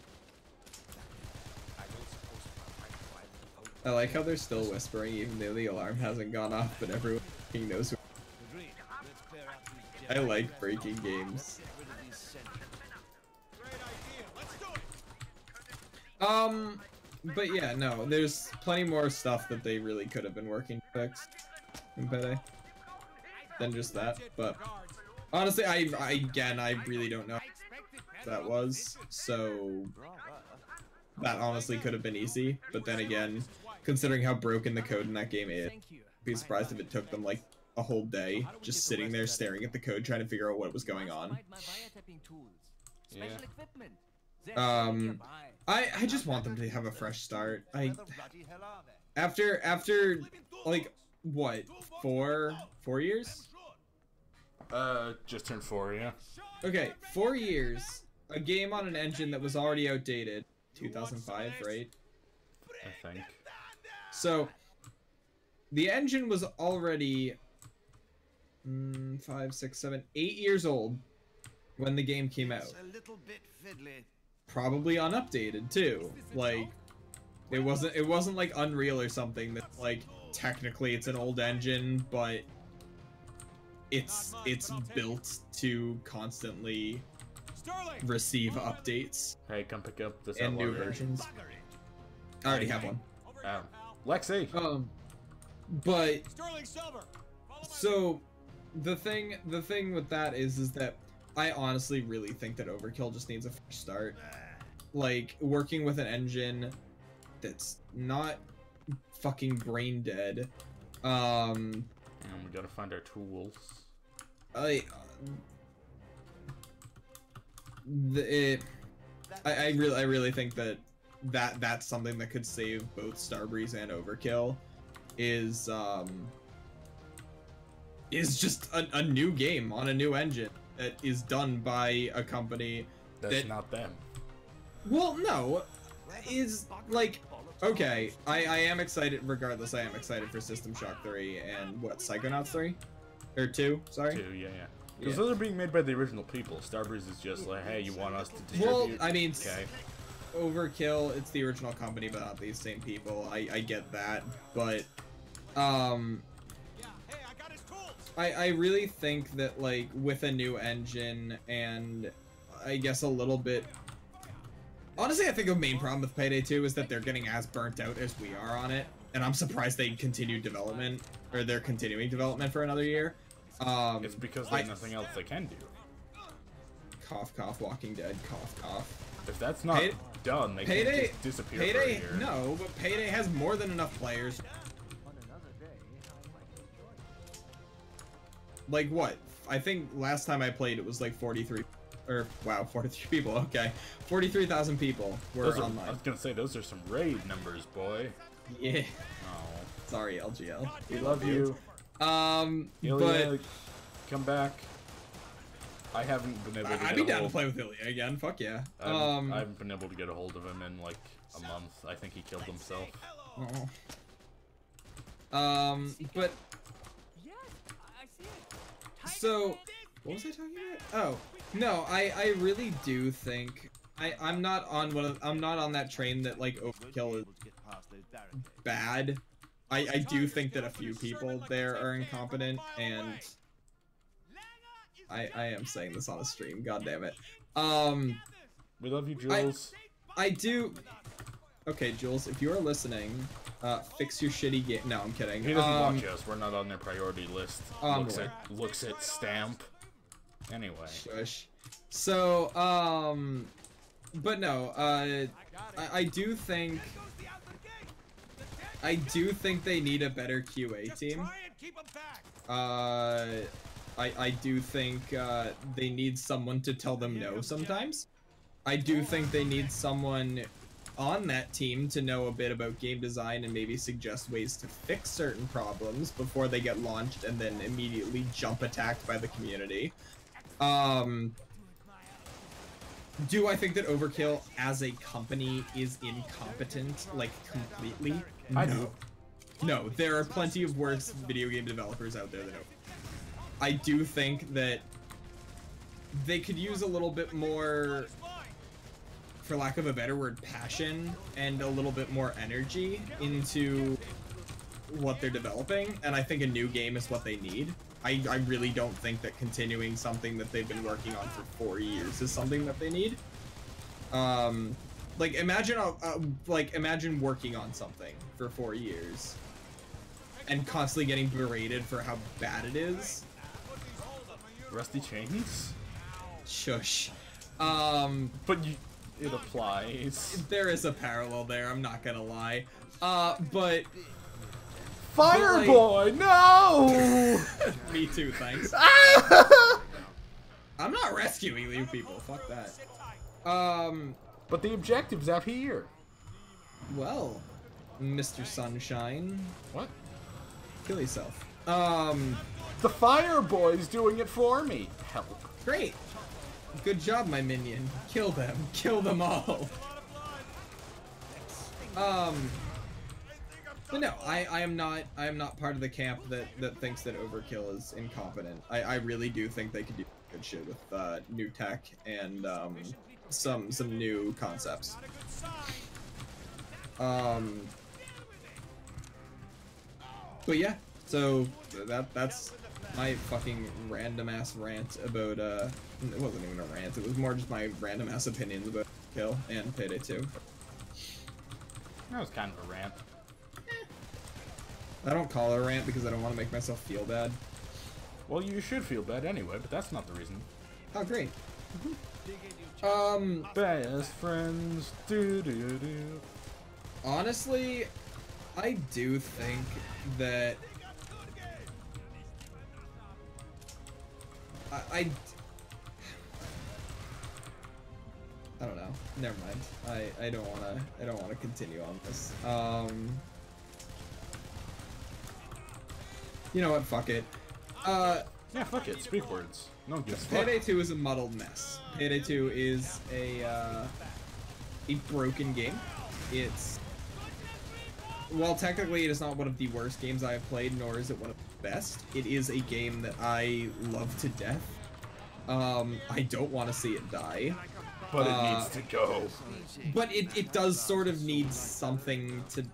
I like how they're still whispering, even though the alarm hasn't gone off, but everyone fucking knows. Agreed. Let's clear out these I like breaking games. Great idea. Let's do it. But yeah, no, there's plenty more stuff that they really could have been working to fix in Payday than just that. But honestly, I really don't know what that was, so that honestly could have been easy. But then again, considering how broken the code in that game is, I'd be surprised if it took them like a whole day just sitting there staring at the code trying to figure out what was going on. Yeah. I just want them to have a fresh start. After like what, 4 years? Just turned 4, yeah. Okay, 4 years. A game on an engine that was already outdated. 2005, right? I think. So the engine was already 5, 6, 7, 8 years old when the game came out. A little bit fiddly. Probably unupdated too. Like it wasn't like Unreal or something that like technically it's an old engine, but it's built to constantly Sterling. receive updates Hey, come pick up this and new outlaw. versions. I already have one. Over here, Lexi. pal. But Sterling Silver. Follow my so the thing with that is that I honestly really think that Overkill just needs a fresh start. Like, working with an engine that's not fucking brain dead. And we gotta find our tools. I really think that's something that could save both Starbreeze and Overkill is just a new game on a new engine that is done by a company That's not them. well, no, is like, okay, I am excited. Regardless, I am excited for System Shock 3 and what, Psychonauts 3 or 2? Sorry. 2, yeah. Because those are being made by the original people. Starbreeze is just like, hey, you want us to distribute? Well, I mean, okay. Overkill, it's the original company, but not these same people. I get that, but I really think that, like, with a new engine and I guess a little bit. Honestly, I think the main problem with Payday 2 is that they're getting as burnt out as we are on it, and I'm surprised they continued development, or they're continuing development for another year. It's because there's nothing else they can do. Cough, cough, Walking Dead, cough, cough. If that's not done, they can't just disappear for a year. No, but Payday has more than enough players. Like what? I think last time I played it was like 43, or wow, 43 people. Okay, 43,000 people were online. I was gonna say those are some raid numbers, boy. Yeah. Oh, sorry, LGL. We love you. But come back. I haven't been able to. I'd be down to play with Ilya again. Fuck yeah. I haven't been able to get a hold of him in like a month. I think he killed himself. Oh. But so what was I talking about? Oh no, I really do think I'm not on that train that like Overkill is bad. I do think that a few people there are incompetent, and I am saying this on a stream. God damn it. We love you, Jules. I do. Okay, Jules, if you are listening, fix your shitty game. No, I'm kidding. He doesn't watch us. We're not on their priority list. Looks at stamp. Anyway. Shush. So, but no, I do think they need a better QA team. I do think they need someone to tell them no sometimes. I do think they need someone on that team to know a bit about game design and maybe suggest ways to fix certain problems before they get launched and then immediately jump attacked by the community. Do I think that Overkill as a company is incompetent, like, completely? I do. No, there are plenty of worse video game developers out there than Overkill. I do think that they could use a little bit more, for lack of a better word, passion and a little bit more energy into what they're developing, and I think a new game is what they need. I really don't think that continuing something that they've been working on for 4 years is something that they need. Like imagine working on something for 4 years and constantly getting berated for how bad it is. Rusty Chains? Shush. But it applies. There is a parallel there, I'm not gonna lie. But Fireboy, no! Me too, thanks. I'm not rescuing you people, fuck that. But the objective's out here. Well, Mr. Sunshine. What? Kill yourself. The Fireboy's doing it for me. Help. Great. Good job, my minion. Kill them. Kill them all. But no, I am not part of the camp that thinks that Overkill is incompetent. I really do think they could do good shit with new tech and some new concepts. But yeah, so that's my fucking random ass rant about it wasn't even a rant, it was more just my random ass opinions about Kill and Payday 2. That was kind of a rant. I don't call it a rant because I don't want to make myself feel bad. Well, you should feel bad anyway, but that's not the reason. Oh, great. Best friends. Do do do. Honestly, I do think that I don't know. Never mind. I don't wanna continue on this. You know what? Fuck it. Yeah, fuck it. Speak words. No one gives a fuck. Payday 2 is a muddled mess. Payday 2 is a broken game. It's, while technically it is not one of the worst games I have played, nor is it one of the best, it is a game that I love to death. I don't want to see it die. But it needs to go. But it does sort of need something to...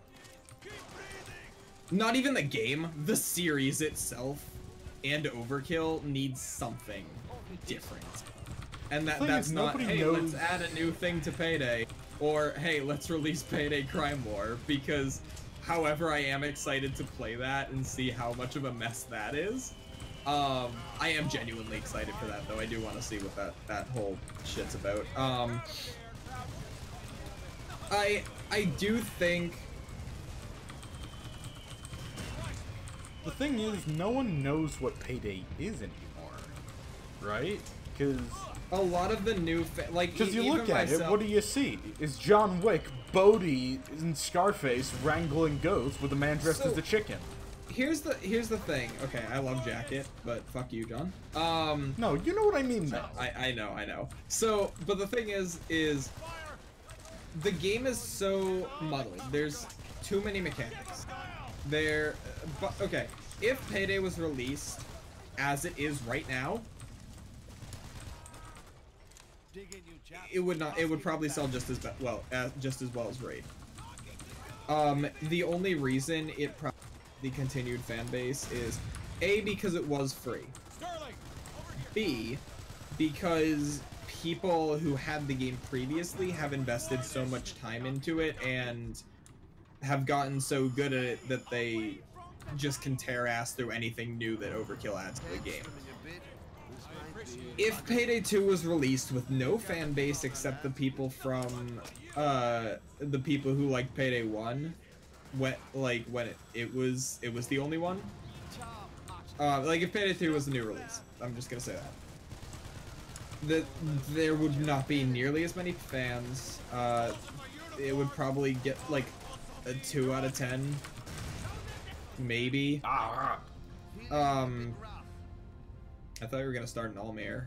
Not even the game, the series itself and Overkill needs something different. And that's not, hey, let's add a new thing to Payday, or hey, let's release Payday Crime War, because however I am excited to play that and see how much of a mess that is, I am genuinely excited for that, though. I do want to see what that whole shit's about. I do think... The thing is, no one knows what Payday is anymore, right? Because a lot of the new because you look at it, what do you see? Is John Wick, Bodhi, and Scarface wrangling goats with a man dressed as a chicken? Here's the thing. Okay, I love Jacket, but fuck you, John. No, you know what I mean, though. I know. So, but the thing is the game is so muddled. There's too many mechanics. But okay, if Payday was released as it is right now, it would probably sell just as well as Raid. The only reason it probably the continued fan base is A, because it was free, B, because people who had the game previously have invested so much time into it and have gotten so good at it that they just can tear ass through anything new that Overkill adds to the game. If Payday 2 was released with no fan base except the people from the people who liked Payday 1, when it was the only one, like if Payday 2 was the new release, I'm just gonna say that there would not be nearly as many fans. It would probably get like a 2 out of 10, maybe. I thought you were gonna start an Almir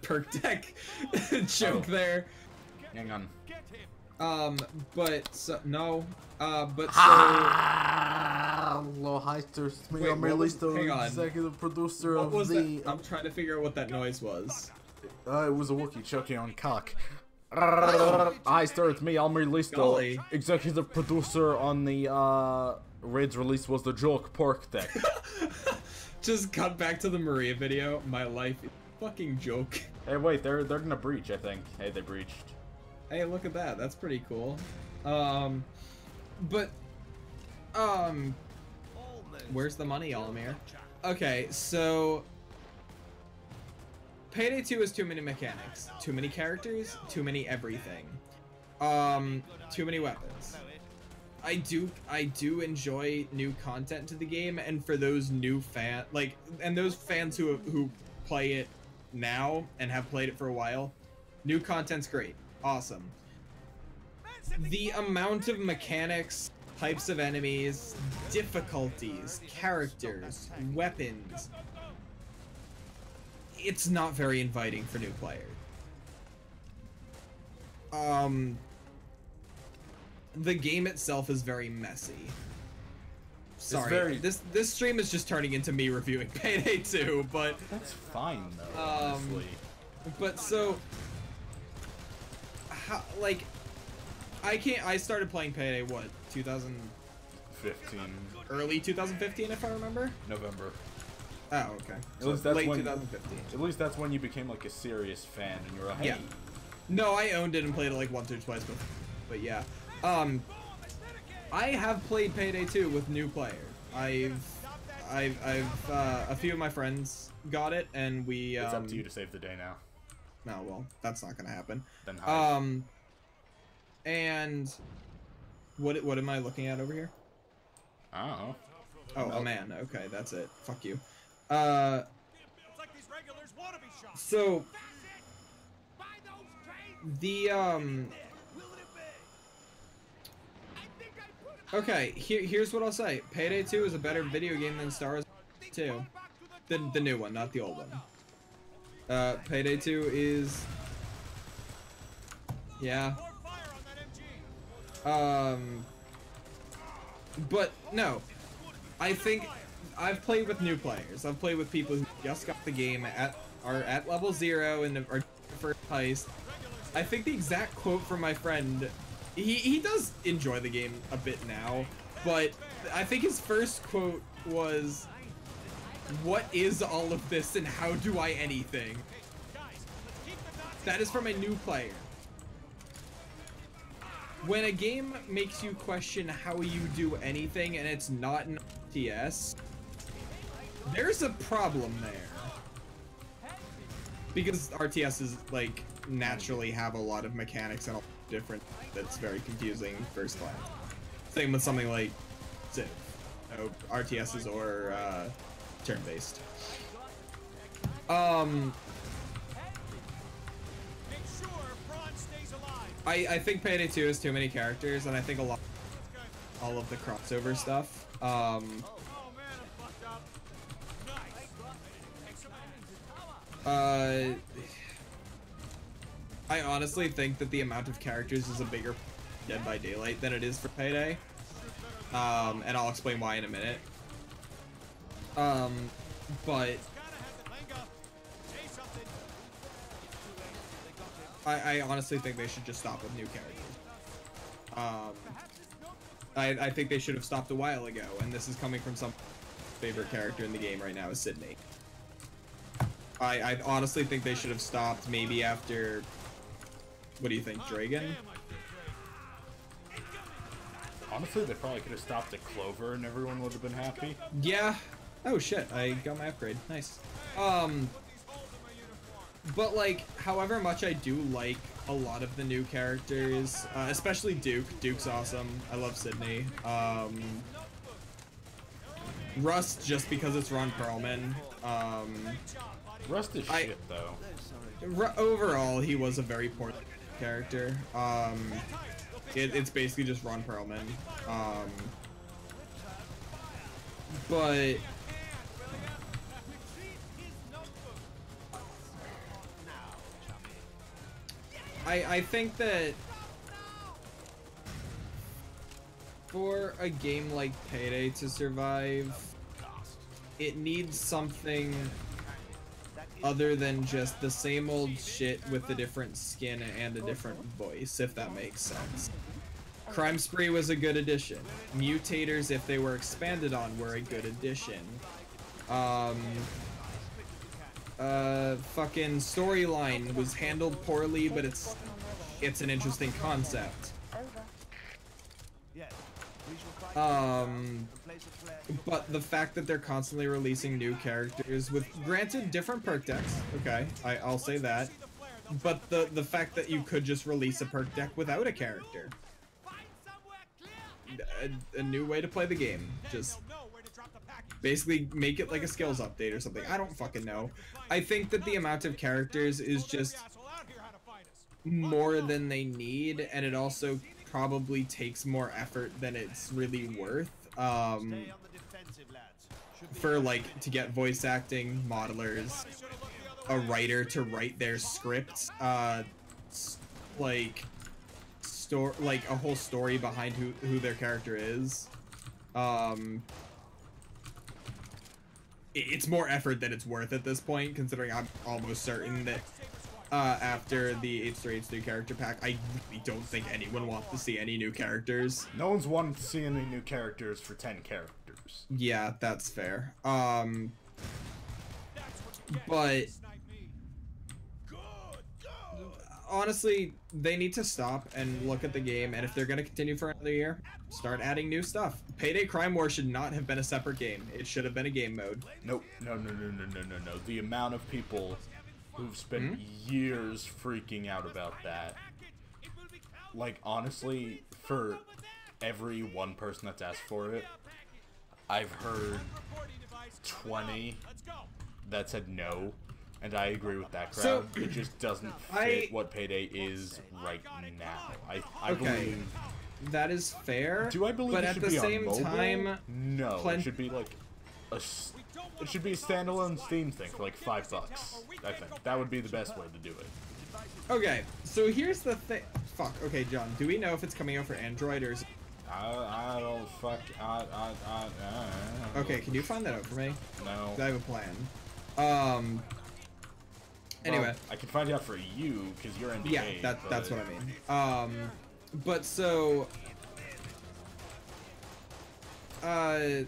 perk deck joke there. Hang on. But so no. But so. Hello, Heister. Wait, hang on. Executive producer what of was the. That? I'm trying to figure out what that noise was. It was a Wookiee choking on cock. Heister, it's me, Almir Listo, Golly. executive producer on the Raid's release was the joke pork deck. Just cut back to the Maria video. My life is a fucking joke. Hey, wait, they're gonna breach, I think. Hey, they breached. Hey, look at that. That's pretty cool. Where's the money, Almir? Okay, so Payday 2 has too many mechanics, too many characters, too many everything, too many weapons. I do enjoy new content to the game, and for those new and those fans who play it now and have played it for a while, new content's great, awesome. The amount of mechanics, types of enemies, difficulties, characters, weapons, it's not very inviting for new players. The game itself is very messy. Sorry, this stream is just turning into me reviewing Payday 2, but that's fine though, honestly. But so, like, I started playing Payday, what, 2015? Early 2015, if I remember? November. Oh, okay. At least that's late when, 2015. At least that's when you became like a serious fan, and you were like, hey. Yeah. No, I owned it and played it like once or twice, but yeah. I have played Payday 2 with new players. I've a few of my friends got it, and we. It's up to you to save the day now. No, well, that's not gonna happen. Then hide. And what am I looking at over here? I don't know. Oh, a man. Okay, that's it. Fuck you. It's like these regulars want to be shot. So the okay, here's what I'll say. Payday 2 is a better video game than Star Wars 2. The new one, not the old one. Payday 2 is yeah. But no, I think I've played with new players. I've played with people who just got the game are at level 0 and are first heist. I think the exact quote from my friend, he does enjoy the game a bit now, but I think his first quote was, "What is all of this and how do I anything?" That is from a new player. When a game makes you question how you do anything and it's not an RTS, there's a problem there. Because RTSs, like, naturally have a lot of mechanics and a lot of different that's very confusing first glance. Same with something like Civ. You know, RTSs or turn-based. I think Payday 2 has too many characters, and I think all of the crossover stuff. I honestly think that the amount of characters is a bigger Dead by Daylight than it is for Payday. And I'll explain why in a minute. But I honestly think they should just stop with new characters. I think they should have stopped a while ago, and this is coming from some favorite character in the game right now is Sydney. I honestly think they should have stopped maybe after, what do you think, Dragon? Honestly, they probably could have stopped at Clover and everyone would have been happy. Yeah. Oh shit, I got my upgrade. Nice. But like, however much I do like a lot of the new characters, especially Duke. Duke's awesome. I love Sydney. Rust, just because it's Ron Perlman. Rust is shit though. Overall, he was a very poor character. It's basically just Ron Perlman. But I think that for a game like Payday to survive, it needs something other than just the same old shit with a different skin and a different voice, if that makes sense. Crime Spree was a good addition. Mutators, if they were expanded on, were a good addition. Fucking storyline was handled poorly, but it's an interesting concept. But the fact that they're constantly releasing new characters with, granted, different perk decks, okay, I'll say that, but the fact that you could just release a perk deck without a character, a new way to play the game, just basically make it like a skills update or something. I don't fucking know. I think that the amount of characters is just more than they need, and it also probably takes more effort than it's really worth. For like, to get voice acting, modelers, a writer to write their scripts, like a whole story behind who their character is. It's more effort than it's worth at this point, considering I'm almost certain that after the H3H3 character pack, I really don't think anyone wants to see any new characters. No one's wanted to see any new characters for 10 characters. Yeah, that's fair. But honestly, they need to stop and look at the game, and if they're gonna continue for another year, start adding new stuff. Payday Crime War should not have been a separate game. It should have been a game mode. Nope. No. The amount of people who've spent years freaking out about that. Like, honestly, for every one person that's asked for it, I've heard 20 that said no, and I agree with that crowd. So, it just doesn't fit what Payday is right now. I believe... That is fair. Do I believe but it at should the be same on mobile? time, No, it should be like it should be a standalone Steam thing for like $5. I think that would be the best way to do it. Okay, so here's the thing. Fuck. Okay, John. Do we know if it's coming out for Android or? Is... I don't fuck. Okay, can you find that out for me? No. I have a plan. Anyway, well, I can find out for you because you're in. Yeah, that's what I mean. But so, I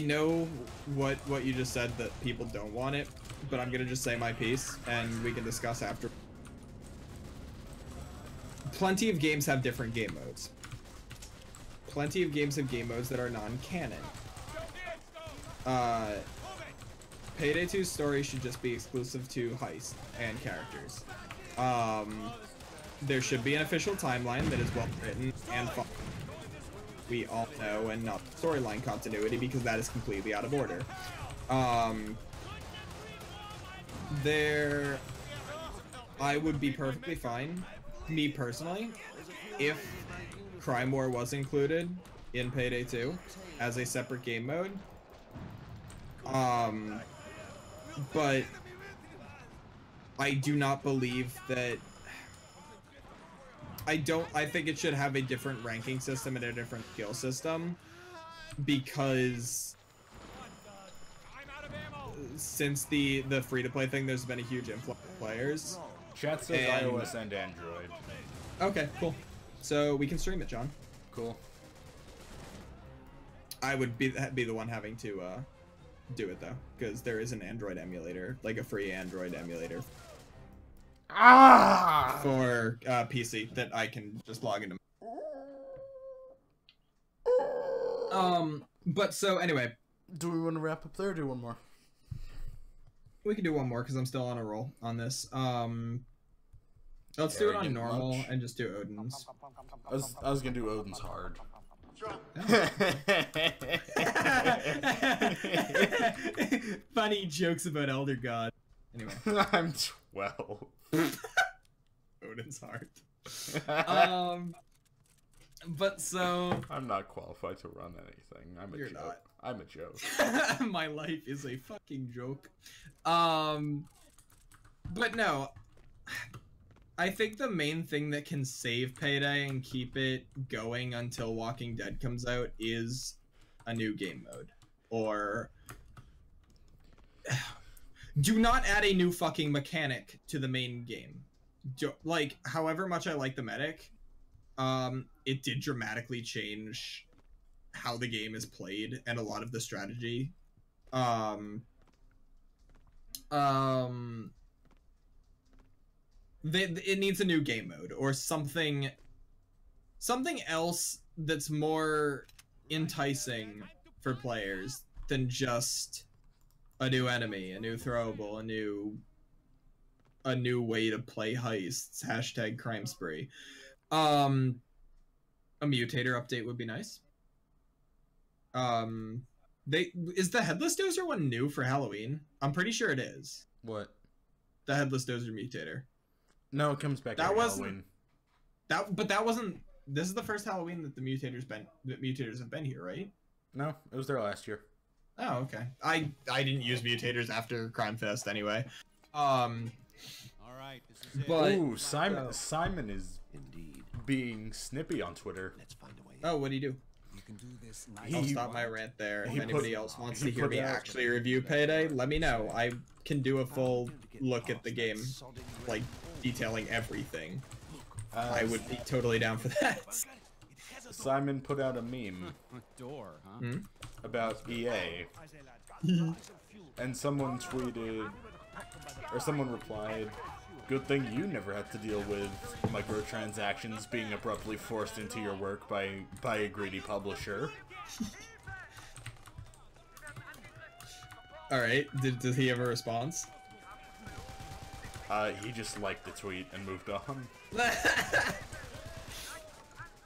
know what you just said, that people don't want it, but I'm gonna just say my piece and we can discuss after. Plenty of games have different game modes. Plenty of games have game modes that are non-canon. Payday 2's story should just be exclusive to heist and characters. There should be an official timeline that is well written and fun. We all know, and not storyline continuity, because that is completely out of order. I would be perfectly fine, me personally, if Crime War was included in Payday 2 as a separate game mode. But I do not believe that. I think it should have a different ranking system and a different skill system, because since the free-to-play thing, there's been a huge influx of players. Chat says iOS and Android. Okay, cool. So we can stream it, John. Cool. I would be the one having to do it though, because there is an Android emulator, like a free Android emulator for PC that I can just log into. But so anyway, do we want to wrap up there or do one more? We can do one more because I'm still on a roll on this. Let's do it on normal and just do Odin's. I was gonna do Odin's hard. Funny jokes about Elder God. Anyway, I'm 12. Odin's heart. But so I'm not qualified to run anything. I'm a You're joke. not. I'm a joke. My life is a fucking joke. But no, I think the main thing that can save Payday and keep it going until Walking Dead comes out is a new game mode. Or do not add a new fucking mechanic to the main game. Like, however much I like the medic, it did dramatically change how the game is played and a lot of the strategy. It needs a new game mode or something else that's more enticing for players than just a new enemy, a new throwable, a new way to play heists. Hashtag crime spree. A mutator update would be nice. Is the Headless Dozer one new for Halloween? I'm pretty sure it is. What? The Headless Dozer mutator. No, it comes back. That wasn't Halloween. That wasn't. This is the first Halloween that the mutators have been here, right? No, it was there last year. Oh, okay. I didn't use mutators after Crime Fest anyway. All right, this is it. But ooh, Simon is Indeed. being snippy on Twitter. Let's find a way. oh, what do you do? You can do this I'll stop my rant there. If he anybody put- else wants he to hear put me out- actually review Payday, let me know. I can do a full look at the game, like detailing everything. I would be totally down for that. Simon put out a meme door, huh? about EA, and someone tweeted, Or someone replied, "Good thing you never had to deal with microtransactions being abruptly forced into your work by a greedy publisher." Alright, did he have a response? He just liked the tweet and moved on.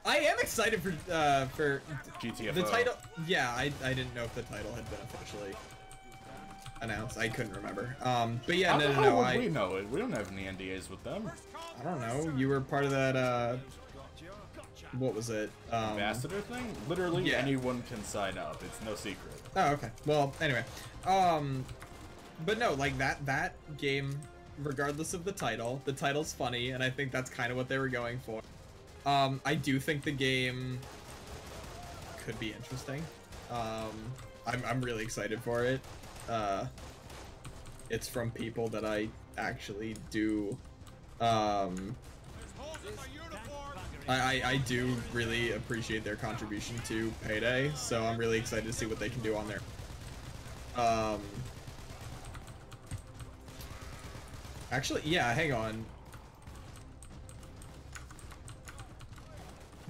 I am excited for GTFO. the title. Yeah, I didn't know if the title had been officially announced. I couldn't remember. But yeah, How no, the no, hell no. would we know it? We don't have any NDAs with them. I don't know. You were part of that. What was it? Ambassador thing? Literally yeah. anyone can sign up. It's no secret. Oh, okay. Well, anyway. But no, like that game, regardless of the title's funny, and I think that's kind of what they were going for. I do think the game could be interesting. I'm really excited for it. It's from people that I actually do. I do really appreciate their contribution to Payday, so I'm really excited to see what they can do on there. Actually, yeah, hang on.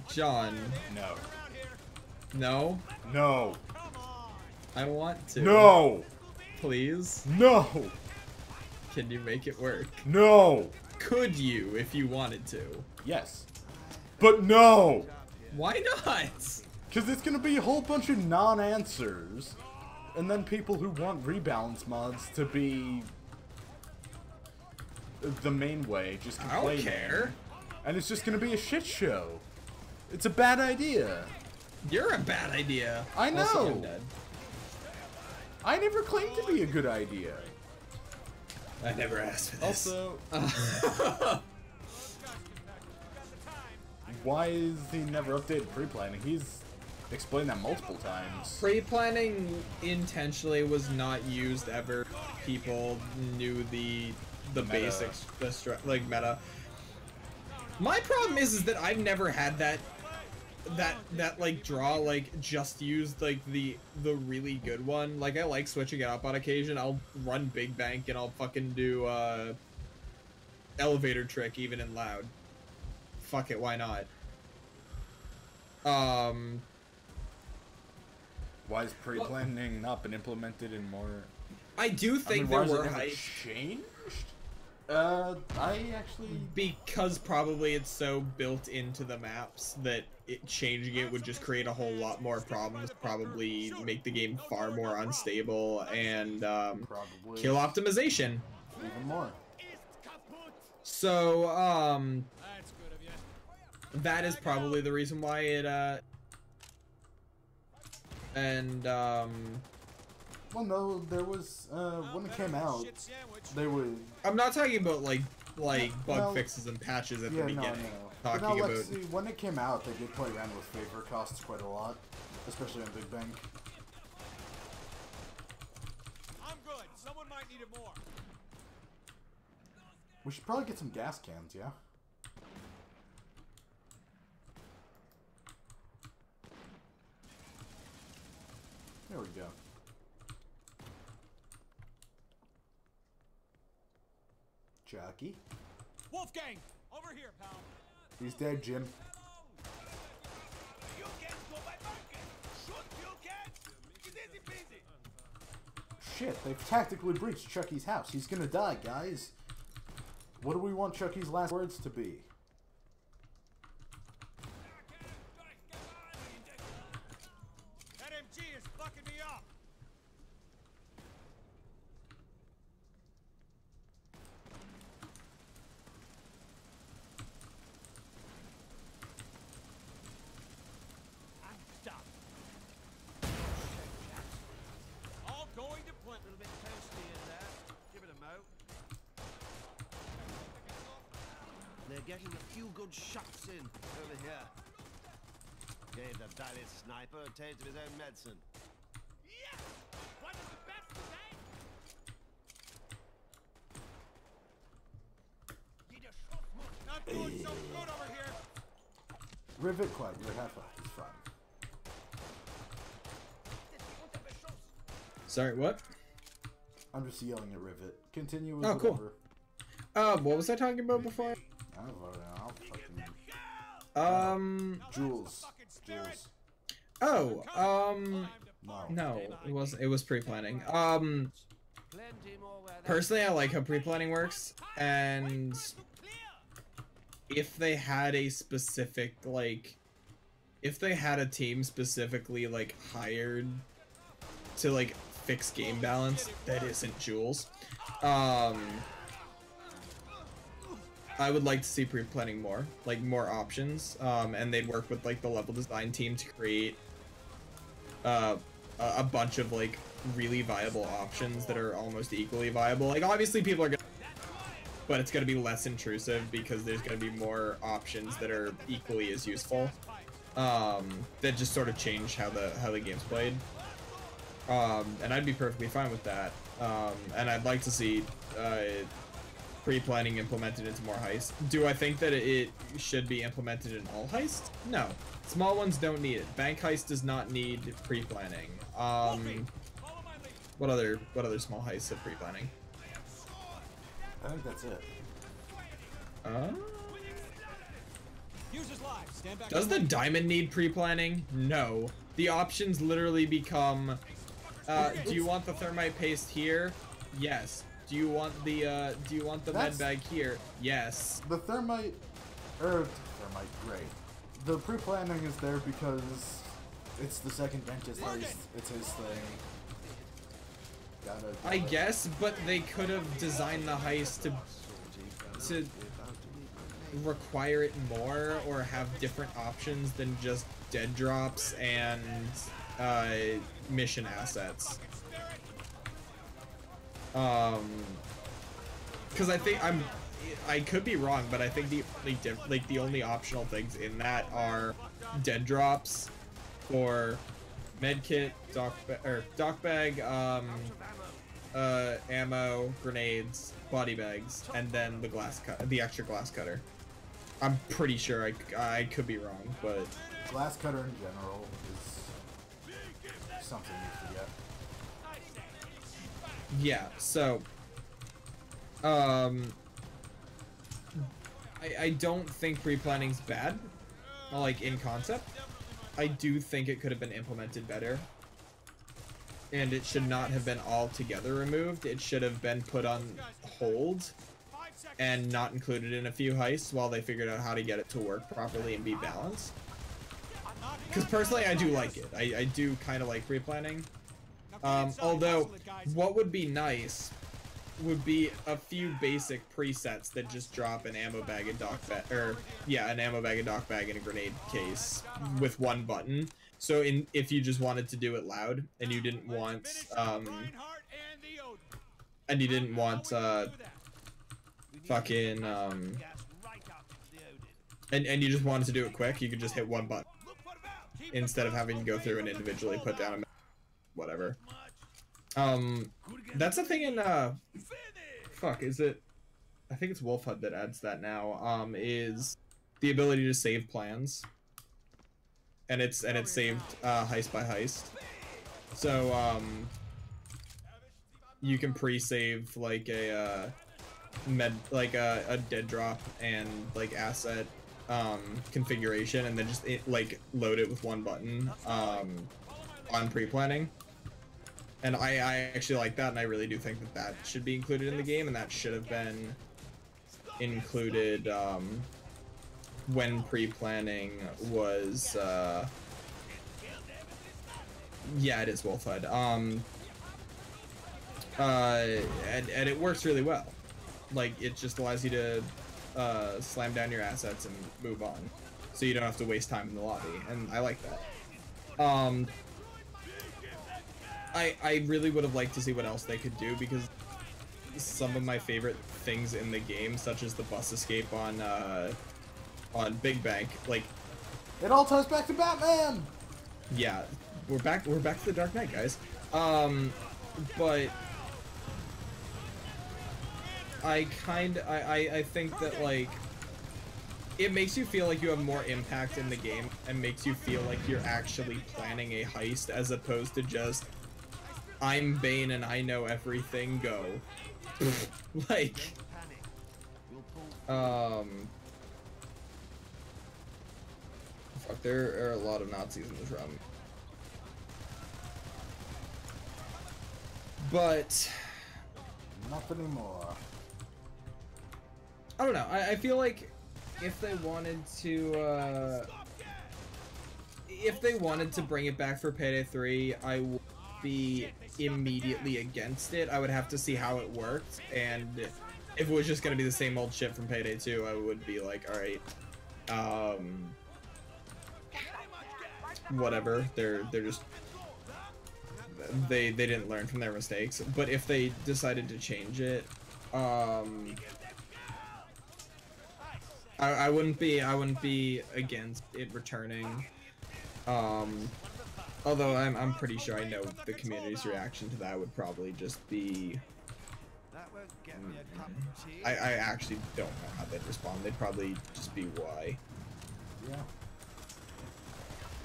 John. No. No? No. I want to. No. Please? No. Can you make it work? No. Could you, if you wanted to? Yes. But no. Why not? Because it's going to be a whole bunch of non-answers. And then people who want rebalance mods to be the main way, just complaining. I don't care. And it's just going to be a shit show. It's a bad idea. You're a bad idea. I know. Also, I'm dead. I never claimed to be a good idea. I never asked for this. Also, why is he never updated pre-planning? He's explained that multiple times. Pre-planning intentionally was not used ever. People knew the basics, like meta. My problem is that I've never had that like draw, like just used like the really good one. Like I like switching it up on occasion. I'll run Big Bank and I'll fucking do elevator trick even in loud. Fuck it, why not? Why has pre-planning not been implemented in more? I do think I mean, there why were has it never changed. I actually because probably it's so built into the maps that changing it would just create a whole lot more problems. Probably make the game far more unstable and kill optimization even more. So that is probably the reason why it well, no, there was when it came out, they would. I'm not talking about like bug fixes and patches at the beginning. No. Talking about. See, when it came out, they did play around with favor costs quite a lot, especially on Big Bank. I'm good. Someone might need it more. We should probably get some gas cans, yeah? There we go. Chucky. Wolfgang, over here, pal. He's dead, Jim. You can't go by market. Shoot, you can't. It's easy peasy. Shit, they've tactically breached Chucky's house. He's gonna die, guys. What do we want Chucky's last words to be? That MG is fucking me up. I'm stuck. All going to Plymouth. A little bit toasty in there. Give it a mo. They're getting a few good shots in over here. Gave the valley sniper a taste of his own medicine. Yes! One of the best today! Not doing so good over here. Rivet Clyde, you're half up. It's fine. Sorry, what? I'm just yelling at Rivet. Continue with Oh, cool. whatever. What was I talking about before? I don't fucking... Jules. Oh, No. no, it wasn't. It was pre-planning. Personally, I like how pre-planning works, and if they had a specific, like, if they had a team specifically, like, hired to, like, fix game balance that isn't Jules, I would like to see pre-planning more, like, more options, and they'd work with, like, the level design team to create a bunch of, like, really viable options that are almost equally viable. Like, obviously people are gonna, but it's gonna be less intrusive because there's gonna be more options that are equally as useful, that just sort of change how the game's played. And I'd be perfectly fine with that. And I'd like to see pre-planning implemented into more heists. Do I think that it should be implemented in all heists? No. Small ones don't need it. Bank heist does not need pre-planning. What other small heists have pre-planning? I think that's it. Does the diamond need pre-planning? No. The options literally become, do you want the thermite paste here? Yes. Do you want the med bag here? Yes. The thermite, great. The pre-planning is there because it's the second dentist heist. It's his thing. I guess, but they could have designed the heist to require it more, or have different options than just dead drops and mission assets. Because I think I could be wrong, but I think the only optional things in that are dead drops, or medkit, doc bag, ammo, grenades, body bags, and then the extra glass cutter. I'm pretty sure I could be wrong, but glass cutter in general is something you forget. Yeah, so I don't think pre-planning's bad, like, in concept. I do think it could have been implemented better, and it should not have been altogether removed. It should have been put on hold and not included in a few heists while they figured out how to get it to work properly and be balanced. Because personally, I do like it. I do kind of like pre-planning. Although, what would be nice would be a few basic presets that just drop an ammo bag, a doc bag, an ammo bag, a doc bag, and a grenade case with one button. So if you just wanted to do it loud and you didn't want fucking and you just wanted to do it quick, you could just hit one button instead of having to go through and individually put down a whatever. That's a thing in fuck, is it? I think it's Wolf HUD that adds that now. Is the ability to save plans, and it's saved heist by heist. So you can pre-save like a a dead drop and like asset configuration, and then just like load it with one button on pre-planning. And I actually like that, and I really do think that should be included in the game, and that should have been included when pre-planning was yeah, it is Wolf HUD. And it works really well. Like, it just allows you to slam down your assets and move on, so you don't have to waste time in the lobby, and I like that. I really would have liked to see what else they could do, because some of my favorite things in the game, such as the bus escape on Big Bank, like, it all ties back to Batman. Yeah, we're back to the Dark Knight, guys. But I think that, like, it makes you feel like you have more impact in the game, and makes you feel like you're actually planning a heist as opposed to just I'm Bane and I know everything, go. Like, fuck, there are a lot of Nazis in this room. But not anymore. I don't know. I feel like if they wanted to bring it back for Payday 3, I would be immediately against it. I would have to see how it worked, and if it was just gonna be the same old shit from Payday 2, I would be like, all right, whatever. They're just they didn't learn from their mistakes. But if they decided to change it, I wouldn't be against it returning. Although I'm pretty sure I know the community's reaction to that would probably just be. I actually don't know how they'd respond. They'd probably just be why.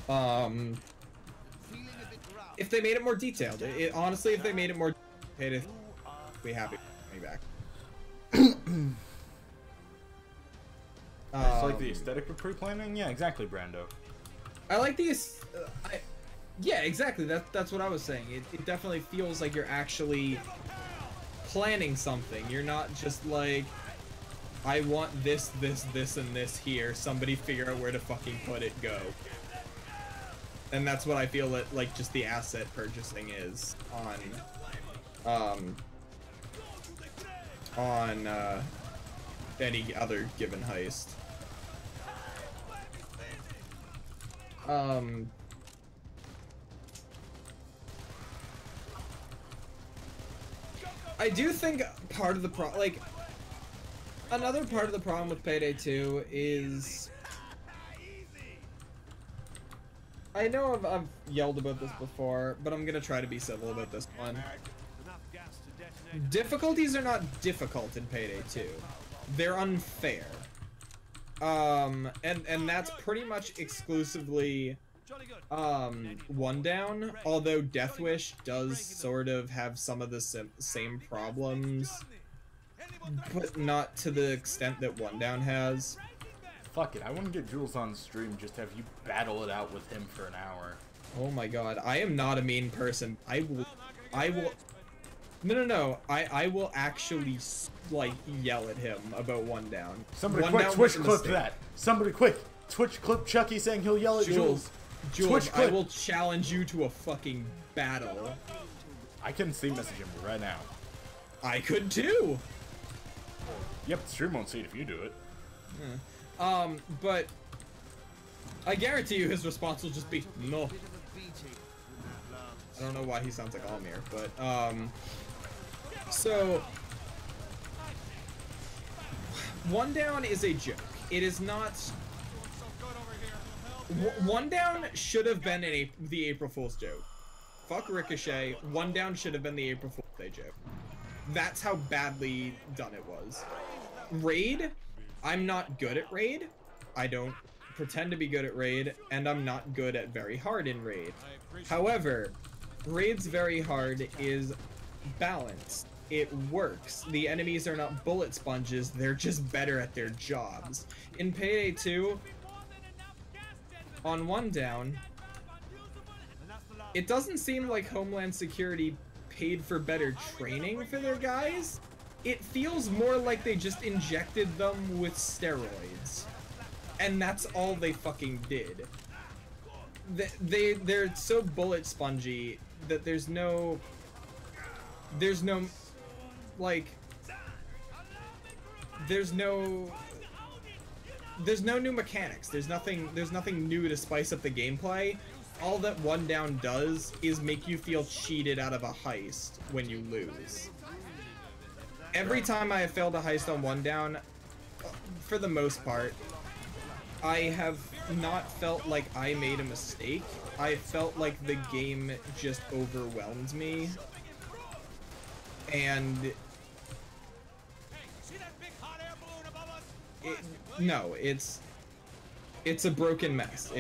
Yeah. If they made it more detailed, honestly, if they made it more detailed, I'd be happy to be back. It's like the aesthetic of pre-planning? Yeah, exactly, Brando. I like the yeah, exactly. That's what I was saying. It definitely feels like you're actually planning something. You're not just like, I want this, and this here. Somebody figure out where to fucking put it, go. And that's what I feel like just the asset purchasing is on any other given heist. I do think part of the another part of the problem with Payday 2 is, I know I've yelled about this before, but I'm gonna try to be civil about this one. Difficulties are not difficult in Payday 2. They're unfair. And that's pretty much exclusively One Down, although Death Wish does sort of have some of the same problems, but not to the extent that One Down has. Fuck it, I want to get Jules on stream, just have you battle it out with him for an hour. Oh my god, I am not a mean person. I will no, I will actually, like, yell at him about One Down. Somebody quick, Twitch clip that. Somebody quick, Twitch clip Chucky saying he'll yell at Jules. Jules, I will challenge you to a fucking battle. I can see message him right now. I could too. Yep, the stream won't see it if you do it. But I guarantee you his response will just be no. I don't know why he sounds like Almir, but so One Down is a joke. It is not. One Down should have been the April Fool's joke. Fuck Ricochet. One Down should have been the April Fool's Day joke. That's how badly done it was. Raid, I'm not good at Raid. I don't pretend to be good at Raid, and I'm not good at Very Hard in Raid. However, Raid's Very Hard is balanced. It works. The enemies are not bullet sponges, they're just better at their jobs. In Payday 2, on One Down, it doesn't seem like Homeland Security paid for better training for their guys. It feels more like they just injected them with steroids. And that's all they fucking did. They're so bullet spongy that there's no new mechanics. There's nothing new to spice up the gameplay. All that One Down does is make you feel cheated out of a heist when you lose. Every time I have failed a heist on One Down, for the most part, I have not felt like I made a mistake. I felt like the game just overwhelmed me. And no, it's a broken mess.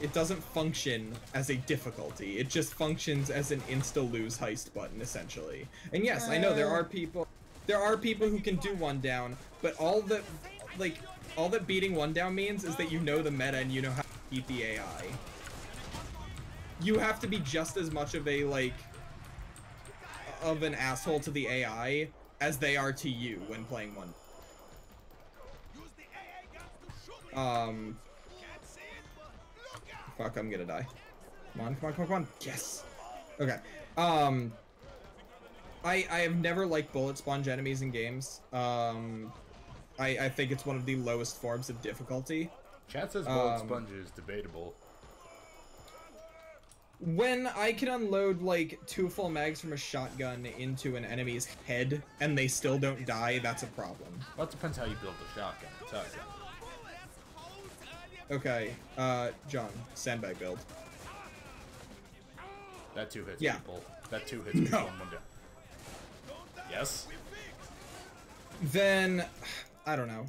it doesn't function as a difficulty. It just functions as an insta-lose heist button, essentially. And yes, I know there are people who can do one down, but all that beating one down means is that you know the meta and you know how to beat the AI. You have to be just as much of a, like, of an asshole to the AI as they are to you when playing one. Fuck, I'm gonna die. Come on, come on, come on, come on. Yes! Okay. I have never liked bullet sponge enemies in games. I think it's one of the lowest forms of difficulty. Chat says bullet sponge is debatable. When I can unload, like, 2 full mags from a shotgun into an enemy's head and they still don't die, that's a problem. Well, it depends how you build the shotgun. Sorry. Okay, John, sandbag build. That 2 hits Yeah. people. That 2 hits people in one down. Yes? Then, I don't know.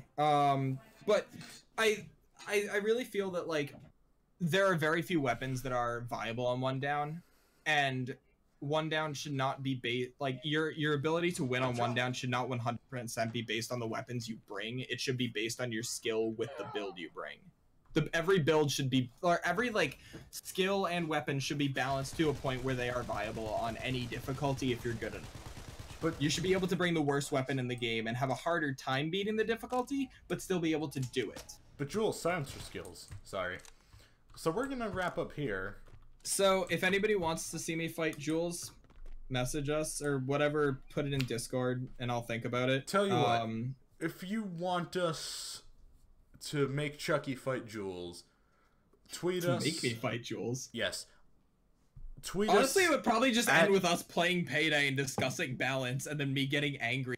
But I really feel that, like, there are very few weapons that are viable on one down, and one down should not be like, your ability to win on one down should not 100% be based on the weapons you bring. It should be based on your skill with the build you bring. Every build should be, or every, like, skill and weapon should be balanced to a point where they are viable on any difficulty if you're good enough. But you should be able to bring the worst weapon in the game and have a harder time beating the difficulty, but still be able to do it. But Jules, silencer skills. Sorry. So we're gonna wrap up here. So if anybody wants to see me fight Jules, message us or whatever, put it in Discord and I'll think about it. Tell you what, if you want us to make Chucky fight Jules, tweet us. Make me fight Jules? Yes. Tweet Honestly, us. it would probably just end with us playing Payday and discussing balance and then me getting angry.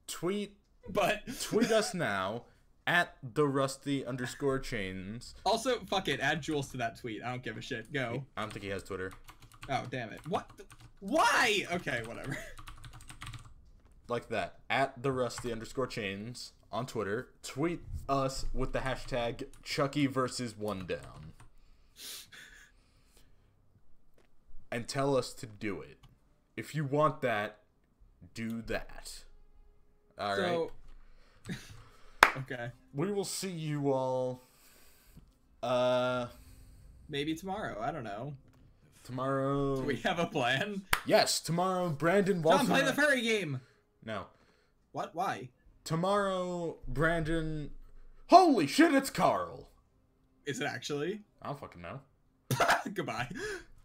Tweet us now at @TheRusty_chains. Also, fuck it, add Jules to that tweet. I don't give a shit. Go. I don't think he has Twitter. Oh, damn it. What? Why? Okay, whatever. Like that. @TheRusty_chains on Twitter. Tweet us with the hashtag Chucky versus One Down. And tell us to do it. If you want that, do that. Alright. Okay. We will see you all. Maybe tomorrow. I don't know. Tomorrow. Do we have a plan? Yes, tomorrow, Brandon Walton. John, play the furry game! No. What? Why? Tomorrow, Brandon. Holy shit, it's Carl! Is it actually? I don't fucking know. Goodbye.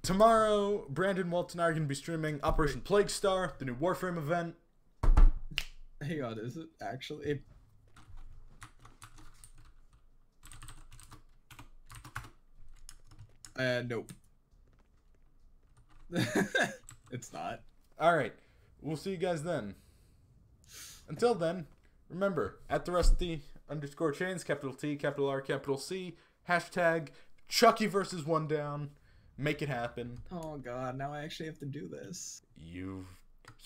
Tomorrow, Brandon, Walt, and I are going to be streaming Operation Plague Star, the new Warframe event. Hang on, is it actually? Nope. It's not. Alright, we'll see you guys then. Until then, remember, @TheRusty_chains, capital T, capital R, capital C, hashtag Chucky versus One Down. Make it happen. Oh god, now I actually have to do this. You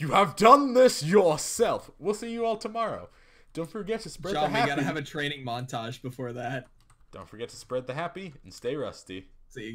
have done this yourself. We'll see you all tomorrow. Don't forget to spread the happy. John, we gotta have a training montage before that. Don't forget to spread the happy and stay rusty. See you.